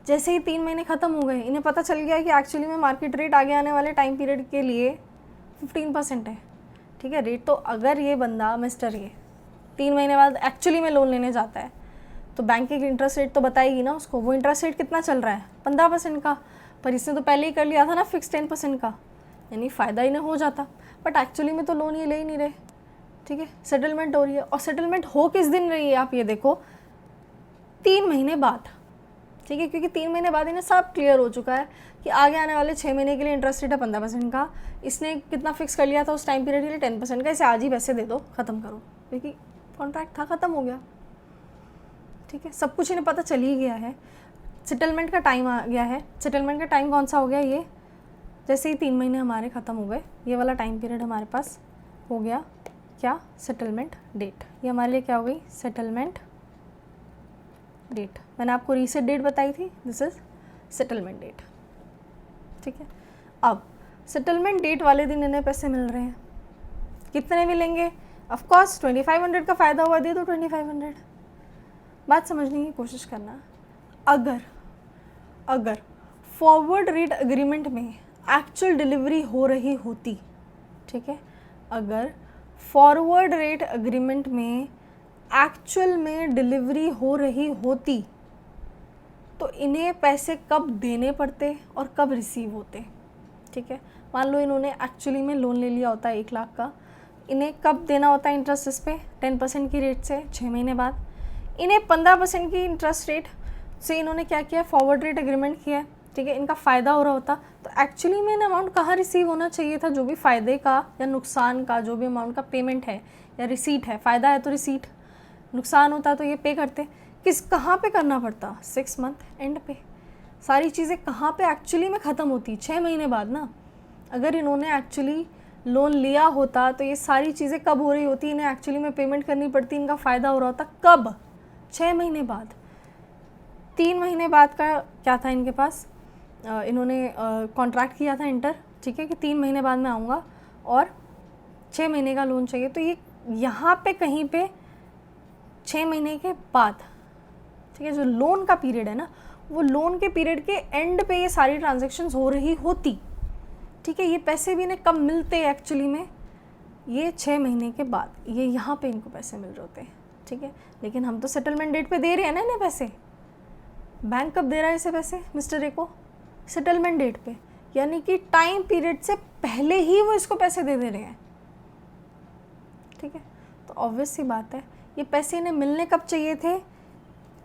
जैसे ही 3 महीने ख़त्म हो गए, इन्हें पता चल गया कि एक्चुअली में मार्केट रेट आगे आने वाले टाइम पीरियड के लिए 15% है। ठीक है, रेट तो अगर ये बंदा मिस्टर ये 3 महीने बाद एक्चुअली में लोन लेने जाता है तो बैंक की इंटरेस्ट रेट तो बताएगी ना उसको। वो इंटरेस्ट रेट कितना चल रहा है? 15% का, पर इसने तो पहले ही कर लिया था ना फिक्स 10% का, यानी फ़ायदा इन्हें हो जाता। बट एक्चुअली में तो लोन ये ले ही नहीं रहे। ठीक है, सेटलमेंट हो रही है और सेटलमेंट हो किस दिन रही है आप ये देखो, 3 महीने बाद। ठीक है, क्योंकि 3 महीने बाद इन्हें सब क्लियर हो चुका है कि आगे आने वाले 6 महीने के लिए इंटरेस्ट रेट है 15% का। इसने कितना फिक्स कर लिया था उस टाइम पीरियड के लिए? 10% का। इसे आज ही पैसे दे दो, ख़त्म करो, क्योंकि कॉन्ट्रैक्ट था, ख़त्म हो गया। ठीक है, सब कुछ इन्हें पता चल ही गया है। सेटलमेंट का टाइम आ गया है। सेटलमेंट का टाइम कौन सा हो गया? ये जैसे ही 3 महीने हमारे ख़त्म हो गए, ये वाला टाइम पीरियड हमारे पास हो गया क्या? Settlement date. ये हमारे लिए क्या हो गई? Settlement date. मैंने आपको रीसेट डेट बताई थी, दिस इज सेटलमेंट डेट। ठीक है, अब सेटलमेंट डेट वाले दिन इन्हें पैसे मिल रहे हैं। कितने मिलेंगे? ऑफ कोर्स 2500 का फ़ायदा हुआ, दे दो 2500। बात समझने की कोशिश करना। अगर फॉरवर्ड रेट एग्रीमेंट में एक्चुअल डिलीवरी हो रही होती, ठीक है, अगर फॉरवर्ड रेट एग्रीमेंट में एक्चुअल में डिलीवरी हो रही होती तो इन्हें पैसे कब देने पड़ते और कब रिसीव होते? ठीक है, मान लो इन्होंने एक्चुअली में लोन ले लिया होता है 1 लाख का, इन्हें कब देना होता है इंटरेस्ट इस पर? 10% की रेट से 6 महीने बाद। इन्हें 15% की इंटरेस्ट रेट से इन्होंने क्या किया? फॉरवर्ड रेट एग्रीमेंट किया है। ठीक है, इनका फ़ायदा हो रहा होता तो एक्चुअली में इन अमाउंट कहाँ रिसीव होना चाहिए था? जो भी फ़ायदे का या नुकसान का जो भी अमाउंट का पेमेंट है या रिसीट है, फ़ायदा है तो रिसीट, नुकसान होता तो ये पे करते। कहाँ पे करना पड़ता? 6 मंथ एंड पे। सारी चीज़ें कहाँ पे एक्चुअली में ख़त्म होती? 6 महीने बाद ना। अगर इन्होंने एक्चुअली लोन लिया होता तो ये सारी चीज़ें कब हो रही होती? इन्हें एक्चुअली में पेमेंट करनी पड़ती, इनका फ़ायदा हो रहा होता कब? 6 महीने बाद। 3 महीने बाद का क्या था इनके पास? इन्होंने कॉन्ट्रैक्ट किया था इंटर, ठीक है, कि 3 महीने बाद मैं आऊँगा और 6 महीने का लोन चाहिए। तो ये यहाँ पे कहीं पे 6 महीने के बाद, ठीक है, जो लोन का पीरियड है ना, वो लोन के पीरियड के एंड पे ये सारी ट्रांजैक्शंस हो रही होती। ठीक है, ये पैसे भी इन्हें कब मिलते एक्चुअली में? ये 6 महीने के बाद, ये यहाँ पे इनको पैसे मिल रहे होते हैं। ठीक है, लेकिन हम तो सेटलमेंट डेट पे दे रहे हैं ना इन्हें पैसे। बैंक कब दे रहा है इसे पैसे मिस्टर ए को? सेटलमेंट डेट पे, यानी कि टाइम पीरियड से पहले ही वो इसको पैसे दे रहे हैं। ठीक है, तो ऑब्वियस सी बात है, ये पैसे इन्हें मिलने कब चाहिए थे?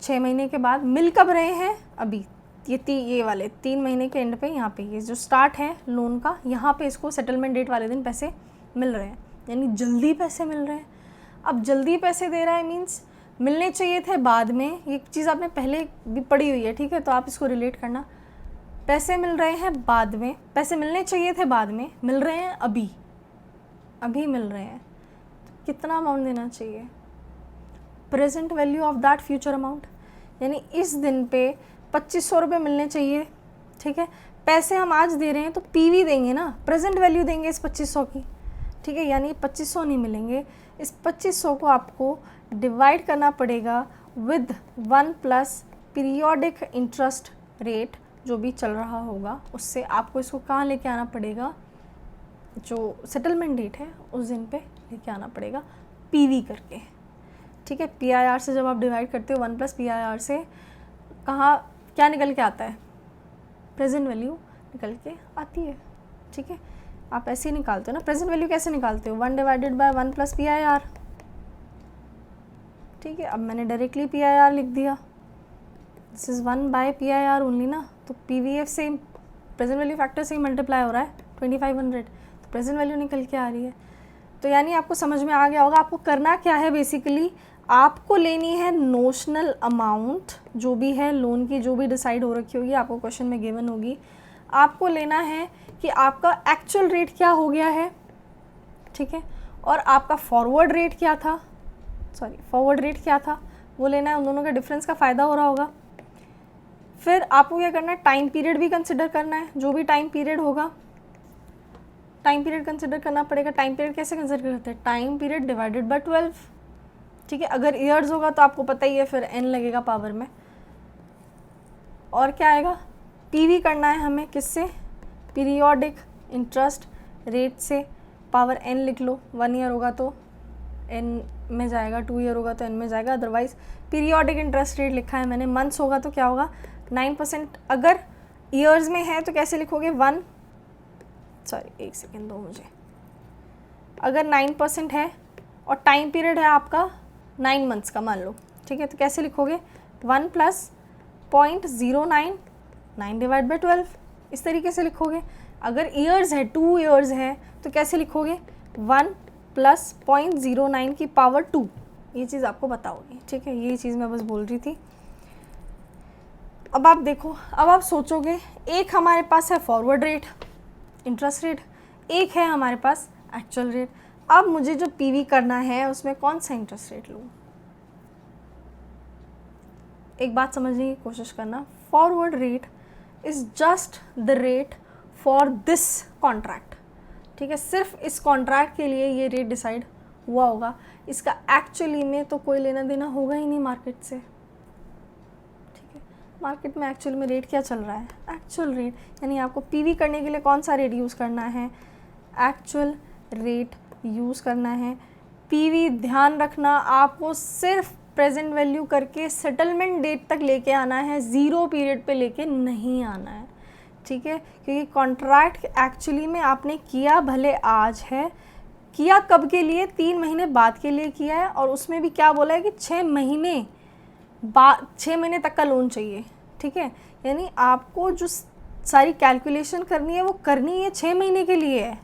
6 महीने के बाद। मिल कब रहे हैं? अभी ये वाले 3 महीने के एंड पे, यहाँ पे ये जो स्टार्ट है लोन का, यहाँ पे इसको सेटलमेंट डेट वाले दिन पैसे मिल रहे हैं, यानी जल्दी पैसे मिल रहे हैं। अब जल्दी पैसे दे रहा है मीन्स मिलने चाहिए थे बाद में। ये चीज़ आपने पहले भी पढ़ी हुई है, ठीक है, तो आप इसको रिलेट करना। पैसे मिल रहे हैं बाद में, पैसे मिलने चाहिए थे बाद में, मिल रहे हैं अभी मिल रहे हैं। तो कितना अमाउंट देना चाहिए? Present value of that future amount, यानी इस दिन पे 2500 रुपये मिलने चाहिए। ठीक है, पैसे हम आज दे रहे हैं तो पीवी देंगे ना, प्रेजेंट वैल्यू देंगे इस 2500 की। ठीक है, यानी 2500 नहीं मिलेंगे, इस 2500 को आपको डिवाइड करना पड़ेगा with 1 plus periodic interest rate जो भी चल रहा होगा उससे। आपको इसको कहाँ लेके आना पड़ेगा? जो सेटलमेंट डेट है उस दिन पे लेके आना पड़ेगा पीवी करके। ठीक है, पीआईआर से जब आप डिवाइड करते हो 1 प्लस पीआईआर से कहाँ क्या निकल के आता है? प्रेजेंट वैल्यू निकल के आती है। ठीक है, आप ऐसे ही निकालते हो ना। प्रेजेंट वैल्यू कैसे निकालते हो? 1 डिवाइडेड बाय 1 प्लस पीआईआर। ठीक है, अब मैंने डायरेक्टली पीआईआर लिख दिया, this is 1 by PIR only ना। तो पीवीएफ से प्रेजेंट वैल्यू फैक्टर से ही मल्टीप्लाई हो रहा है 2500, तो प्रेजेंट वैल्यू निकल के आ रही है। तो यानी आपको समझ में आ गया होगा आपको करना क्या है। बेसिकली आपको लेनी है नोशनल अमाउंट जो भी है लोन की, जो भी डिसाइड हो रखी होगी, आपको क्वेश्चन में गिवन होगी। आपको लेना है कि आपका एक्चुअल रेट क्या हो गया है, ठीक है, और आपका फॉरवर्ड रेट क्या था, फॉरवर्ड रेट क्या था, वो लेना है। उन दोनों का डिफरेंस का फ़ायदा हो रहा होगा। फिर आपको क्या करना है, टाइम पीरियड भी कंसिडर करना है। जो भी टाइम पीरियड होगा, टाइम पीरियड कंसिडर करना पड़ेगा। टाइम पीरियड कैसे कंसिडर करते हैं, टाइम पीरियड डिवाइडेड बाय 12, ठीक है। अगर ईयर्स होगा तो आपको पता ही है, फिर n लगेगा पावर में। और क्या आएगा, पीवी करना है हमें, किससे, पीरियोडिक इंटरेस्ट रेट से। पावर n लिख लो, 1 ईयर होगा तो n में जाएगा, 2 ईयर होगा तो n में जाएगा। अदरवाइज पीरियोडिक इंटरेस्ट रेट लिखा है मैंने, मंथ्स होगा तो क्या होगा 9%। अगर ईयर्स में है तो कैसे लिखोगे, एक सेकेंड दो मुझे। अगर 9% है और टाइम पीरियड है आपका 9 मंथ्स का मान लो, ठीक है, तो कैसे लिखोगे 1 + 0.09, 9 डिवाइड बाई 12, इस तरीके से लिखोगे। अगर ईयर्स है, 2 ईयर्स है, तो कैसे लिखोगे 1 + 0.09 की पावर 2। ये चीज़ आपको पता होगी, ठीक है, ये चीज़ मैं बस बोल रही थी। अब आप देखो, अब आप सोचोगे, एक हमारे पास है फॉरवर्ड रेट इंटरेस्ट रेट, एक है हमारे पास एक्चुअल रेट। अब मुझे जो पीवी करना है उसमें कौन सा इंटरेस्ट रेट लूँ। एक बात समझने की कोशिश करना, forward rate is just the rate for this contract, ठीक है, सिर्फ इस कॉन्ट्रैक्ट के लिए ये रेट डिसाइड हुआ होगा। इसका एक्चुअली में तो कोई लेना देना होगा ही नहीं मार्केट से, ठीक है। मार्केट में एक्चुअल में रेट क्या चल रहा है, एक्चुअल रेट, यानी आपको पीवी करने के लिए कौन सा रेट यूज़ करना है, एक्चुअल रेट यूज़ करना है। पीवी ध्यान रखना, आपको सिर्फ प्रेजेंट वैल्यू करके सेटलमेंट डेट तक लेके आना है, ज़ीरो पीरियड पे लेके नहीं आना है, ठीक है। क्योंकि कॉन्ट्रैक्ट एक्चुअली में आपने किया भले आज है, किया कब के लिए, 3 महीने बाद के लिए किया है, और उसमें भी क्या बोला है कि 6 महीने बाद, 6 महीने तक का लोन चाहिए, ठीक है। यानी आपको जो सारी कैलकुलेशन करनी है वो करनी है 6 महीने के लिए है,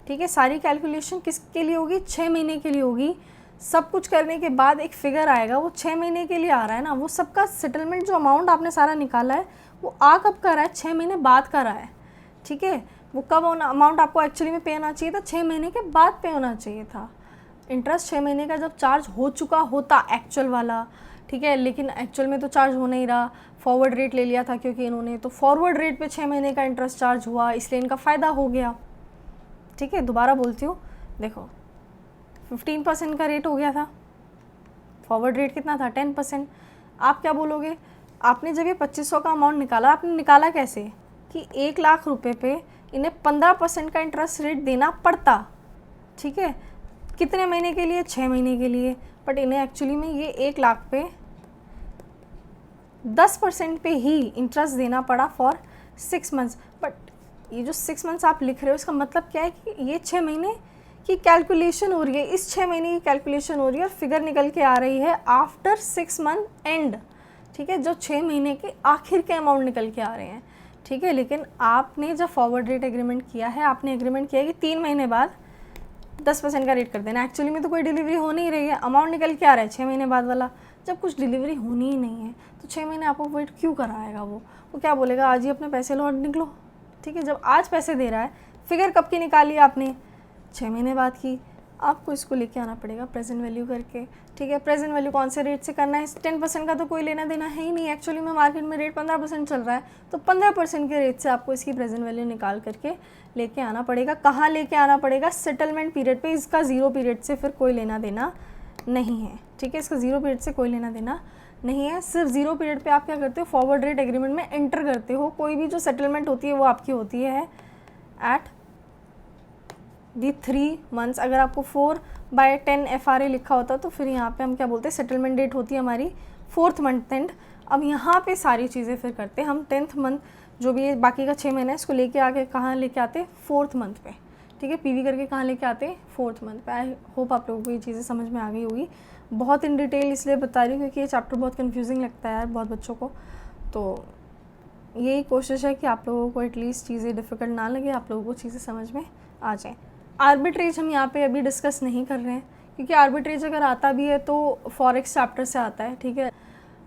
ठीक है। सारी कैलकुलेशन किसके लिए होगी, 6 महीने के लिए होगी। सब कुछ करने के बाद एक फिगर आएगा, वो 6 महीने के लिए आ रहा है ना, वो सबका सेटलमेंट जो अमाउंट आपने सारा निकाला है वो आ कब का रहा है, 6 महीने बाद का रहा है, ठीक है। वो कब अमाउंट आपको एक्चुअली में पे होना चाहिए था, 6 महीने के बाद पे होना चाहिए था। इंटरेस्ट 6 महीने का जब चार्ज हो चुका होता एक्चुअल वाला, ठीक है, लेकिन एक्चुअल में तो चार्ज हो नहीं रहा, फॉरवर्ड रेट ले लिया था क्योंकि इन्होंने, तो फॉरवर्ड रेट पे 6 महीने का इंटरेस्ट चार्ज हुआ, इसलिए इनका फ़ायदा हो गया, ठीक है। दोबारा बोलती हूँ, देखो 15% का रेट हो गया था, फॉरवर्ड रेट कितना था 10%। आप क्या बोलोगे, आपने जब ये 2500 का अमाउंट निकाला, आपने निकाला कैसे कि 1 लाख रुपए पे इन्हें 15% का इंटरेस्ट रेट देना पड़ता, ठीक है, कितने महीने के लिए, 6 महीने के लिए। बट इन्हें एक्चुअली में ये 1 लाख पे 10% पे ही इंटरेस्ट देना पड़ा फॉर 6 मंथ्स। बट ये जो 6 मंथ्स आप लिख रहे हो, इसका मतलब क्या है कि ये 6 महीने की कैलकुलेशन हो रही है, इस 6 महीने की कैलकुलेशन हो रही है और फिगर निकल के आ रही है आफ्टर 6 मंथ एंड, ठीक है, जो 6 महीने के आखिर के अमाउंट निकल के आ रहे हैं, ठीक है। लेकिन आपने जब फॉरवर्ड रेट एग्रीमेंट किया है, आपने एग्रीमेंट किया है कि 3 महीने बाद 10% का रेट कर देना। एक्चुअली में तो कोई डिलीवरी हो नहीं रही है, अमाउंट निकल के आ रहा है 6 महीने बाद वाला। जब कुछ डिलीवरी होनी ही नहीं है तो 6 महीने आपको वेट क्यों कराएगा, वो क्या बोलेगा, आज ही अपने पैसे लो और निकलो, ठीक है। जब आज पैसे दे रहा है, फिगर कब की निकाली आपने, 6 महीने बाद की, आपको इसको लेके आना पड़ेगा प्रेजेंट वैल्यू करके, ठीक है। प्रेजेंट वैल्यू कौन से रेट से करना है, 10% का तो कोई लेना देना है ही नहीं, एक्चुअली में मार्केट में रेट 15% चल रहा है, तो 15% के रेट से आपको इसकी प्रेजेंट वैल्यू निकाल करके लेके आना पड़ेगा। कहाँ लेके आना पड़ेगा, सेटलमेंट पीरियड पे। इसका 0 पीरियड से फिर कोई लेना देना नहीं है, ठीक है, इसका 0 पीरियड से कोई लेना देना नहीं है। सिर्फ 0 पीरियड पे आप क्या करते हो, फॉरवर्ड रेट एग्रीमेंट में एंटर करते हो। कोई भी जो सेटलमेंट होती है वो आपकी होती है एट दी 3 मंथ्स। अगर आपको 4/10 FRA लिखा होता तो फिर यहाँ पे हम क्या बोलते हैं, सेटलमेंट डेट होती है हमारी 4th मंथ एंड। अब यहाँ पे सारी चीज़ें फिर करते हैं हम 10th मंथ, जो भी है बाकी का 6 महीना है, इसको लेके आके कहाँ लेके आते, 4th मंथ पे, ठीक है। पीवी करके कहाँ लेके आते, 4th मंथ पे। आई होप आप लोगों को ये चीज़ें समझ में आ गई होगी। बहुत इन डिटेल इसलिए बता रही हूँ क्योंकि ये चैप्टर बहुत कन्फ्यूजिंग लगता है यार बहुत बच्चों को, तो यही कोशिश है कि आप लोगों को एटलीस्ट चीज़ें डिफ़िकल्ट ना लगे, आप लोगों को चीज़ें समझ में आ जाएँ। आर्बिट्रेज हम यहाँ पे अभी डिस्कस नहीं कर रहे हैं, क्योंकि आर्बिट्रेज अगर आता भी है तो फॉरेक्स चैप्टर से आता है, ठीक है।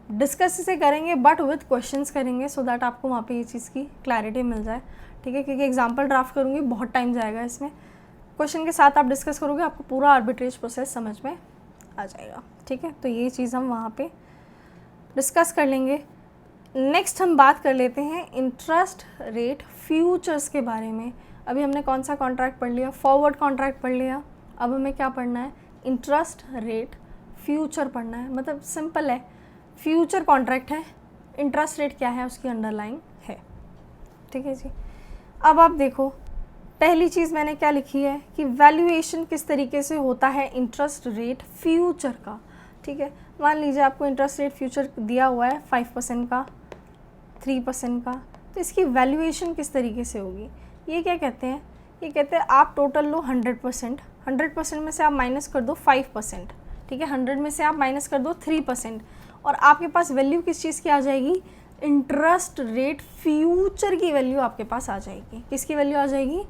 डिस्कस इसे करेंगे बट विद क्वेश्चंस करेंगे, सो दैट आपको वहाँ पे ये चीज़ की क्लैरिटी मिल जाए, ठीक है। क्योंकि एग्जांपल ड्राफ्ट करूँगी, बहुत टाइम जाएगा इसमें, क्वेश्चन के साथ आप डिस्कस करोगे, आपको पूरा आर्बिट्रेज प्रोसेस समझ में आ जाएगा, ठीक है। तो ये चीज़ हम वहाँ पे डिस्कस कर लेंगे। नेक्स्ट हम बात कर लेते हैं इंटरेस्ट रेट फ्यूचर्स के बारे में। अभी हमने कौन सा कॉन्ट्रैक्ट पढ़ लिया, फॉरवर्ड कॉन्ट्रैक्ट पढ़ लिया। अब हमें क्या पढ़ना है, इंटरेस्ट रेट फ्यूचर पढ़ना है। मतलब सिंपल है, फ्यूचर कॉन्ट्रैक्ट है, इंटरेस्ट रेट क्या है उसकी अंडरलाइन है, ठीक है जी। अब आप देखो, पहली चीज़ मैंने क्या लिखी है कि वैल्यूएशन किस तरीके से होता है इंटरेस्ट रेट फ्यूचर का, ठीक है। मान लीजिए आपको इंटरेस्ट रेट फ्यूचर दिया हुआ है 5% का, 3% का, तो इसकी वैल्यूएशन किस तरीके से होगी। ये क्या कहते हैं, ये कहते हैं आप टोटल लो 100%, 100% में से आप माइनस कर दो 5%, ठीक है। 100 में से आप माइनस कर दो 3%, और आपके पास वैल्यू किस चीज़ की आ जाएगी, इंटरेस्ट रेट फ्यूचर की वैल्यू आपके पास आ जाएगी। किसकी वैल्यू आ जाएगी,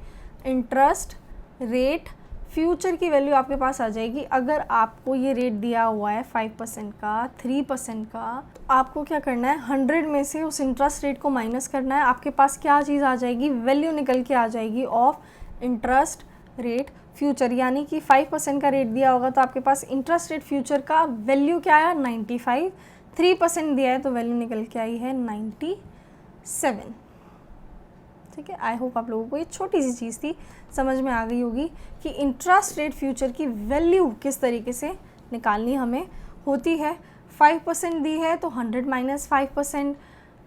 इंटरेस्ट रेट फ्यूचर की वैल्यू आपके पास आ जाएगी। अगर आपको ये रेट दिया हुआ है 5% का, 3% का, तो आपको क्या करना है, 100 में से उस इंटरेस्ट रेट को माइनस करना है। आपके पास क्या चीज़ आ जाएगी, वैल्यू निकल के आ जाएगी ऑफ इंटरेस्ट रेट फ्यूचर। यानी कि 5% का रेट दिया होगा तो आपके पास इंटरेस्ट रेट फ्यूचर का वैल्यू क्या आया, 95। 3% दिया है तो वैल्यू निकल के आई है 97, ठीक है। आई होप आप लोगों को ये छोटी सी चीज़ थी समझ में आ गई होगी कि इंटरेस्ट रेट फ्यूचर की वैल्यू किस तरीके से निकालनी हमें होती है। 5% दी है तो 100 माइनस 5%,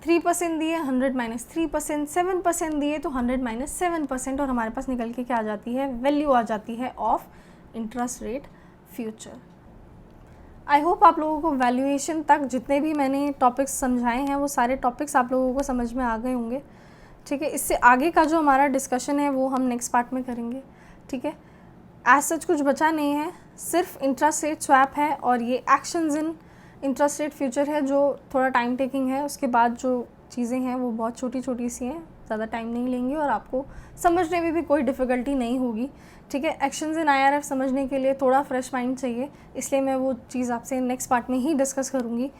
3% दी है 100 माइनस 3%, 7% दी है तो 100 माइनस 7%, और हमारे पास निकल के क्या आ जाती है, वैल्यू आ जाती है of interest rate future. I hope आप लोगों को वैल्यूएशन तक जितने भी मैंने टॉपिक्स समझाए हैं वो सारे टॉपिक्स आप लोगों को समझ में आ गए होंगे, ठीक है। इससे आगे का जो हमारा डिस्कशन है वो हम नेक्स्ट पार्ट में करेंगे, ठीक है। एज सच कुछ बचा नहीं है, सिर्फ इंटरेस्ट रेट स्वैप है और ये actions in interest rate future है जो थोड़ा टाइम टेकिंग है। उसके बाद जो चीज़ें हैं वो बहुत छोटी छोटी सी हैं, ज़्यादा टाइम नहीं लेंगी और आपको समझने में भी कोई डिफ़िकल्टी नहीं होगी, ठीक है। एक्शंस इन IRF समझने के लिए थोड़ा फ्रेश माइंड चाहिए, इसलिए मैं वो चीज़ आपसे नेक्स्ट पार्ट में ही डिस्कस करूँगी।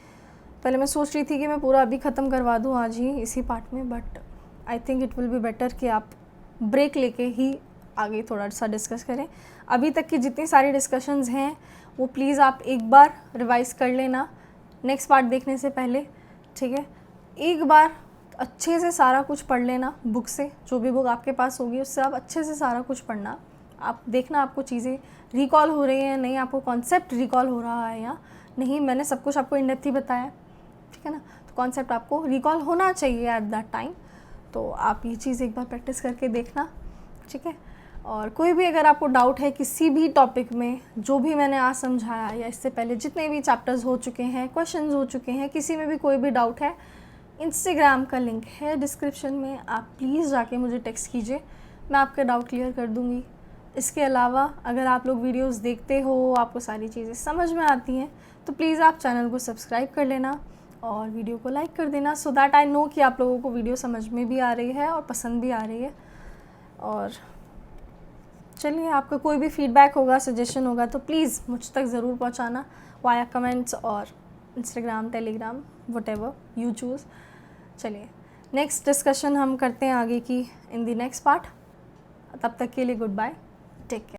पहले मैं सोच रही थी कि मैं पूरा अभी ख़त्म करवा दूँ आज ही इसी पार्ट में, but I think it will be better कि आप ब्रेक लेके ही आगे थोड़ा सा डिस्कस करें। अभी तक की जितनी सारी डिस्कशंस हैं वो प्लीज़ आप एक बार रिवाइज़ कर लेना नेक्स्ट पार्ट देखने से पहले, ठीक है। एक बार अच्छे से सारा कुछ पढ़ लेना बुक से, जो भी बुक आपके पास होगी उससे आप अच्छे से सारा कुछ पढ़ना। आप देखना आपको चीज़ें रिकॉल हो रही हैं नहीं, आपको कॉन्सेप्ट रिकॉल हो रहा है या नहीं। मैंने सब कुछ आपको इन डेप्थ ही बताया, ठीक है ना। तो कॉन्सेप्ट आपको रिकॉल होना चाहिए एट दैट टाइम, तो आप ये चीज़ एक बार प्रैक्टिस करके देखना, ठीक है। और कोई भी अगर आपको डाउट है किसी भी टॉपिक में, जो भी मैंने आज समझाया या इससे पहले जितने भी चैप्टर्स हो चुके हैं, क्वेश्चंस हो चुके हैं, किसी में भी कोई भी डाउट है, इंस्टाग्राम का लिंक है डिस्क्रिप्शन में, आप प्लीज़ जाके मुझे टेक्स्ट कीजिए, मैं आपका डाउट क्लियर कर दूँगी। इसके अलावा अगर आप लोग वीडियोस देखते हो, आपको सारी चीज़ें समझ में आती हैं, तो प्लीज़ आप चैनल को सब्सक्राइब कर लेना और वीडियो को लाइक कर देना, सो दैट आई नो कि आप लोगों को वीडियो समझ में भी आ रही है और पसंद भी आ रही है। और चलिए, आपका कोई भी फीडबैक होगा, सजेशन होगा तो प्लीज़ मुझ तक ज़रूर पहुंचाना वाया कमेंट्स और Instagram, Telegram, whatever you choose. चलिए, नेक्स्ट डिस्कशन हम करते हैं आगे की इन द नेक्स्ट पार्ट। तब तक के लिए गुड बाय, टेक केयर।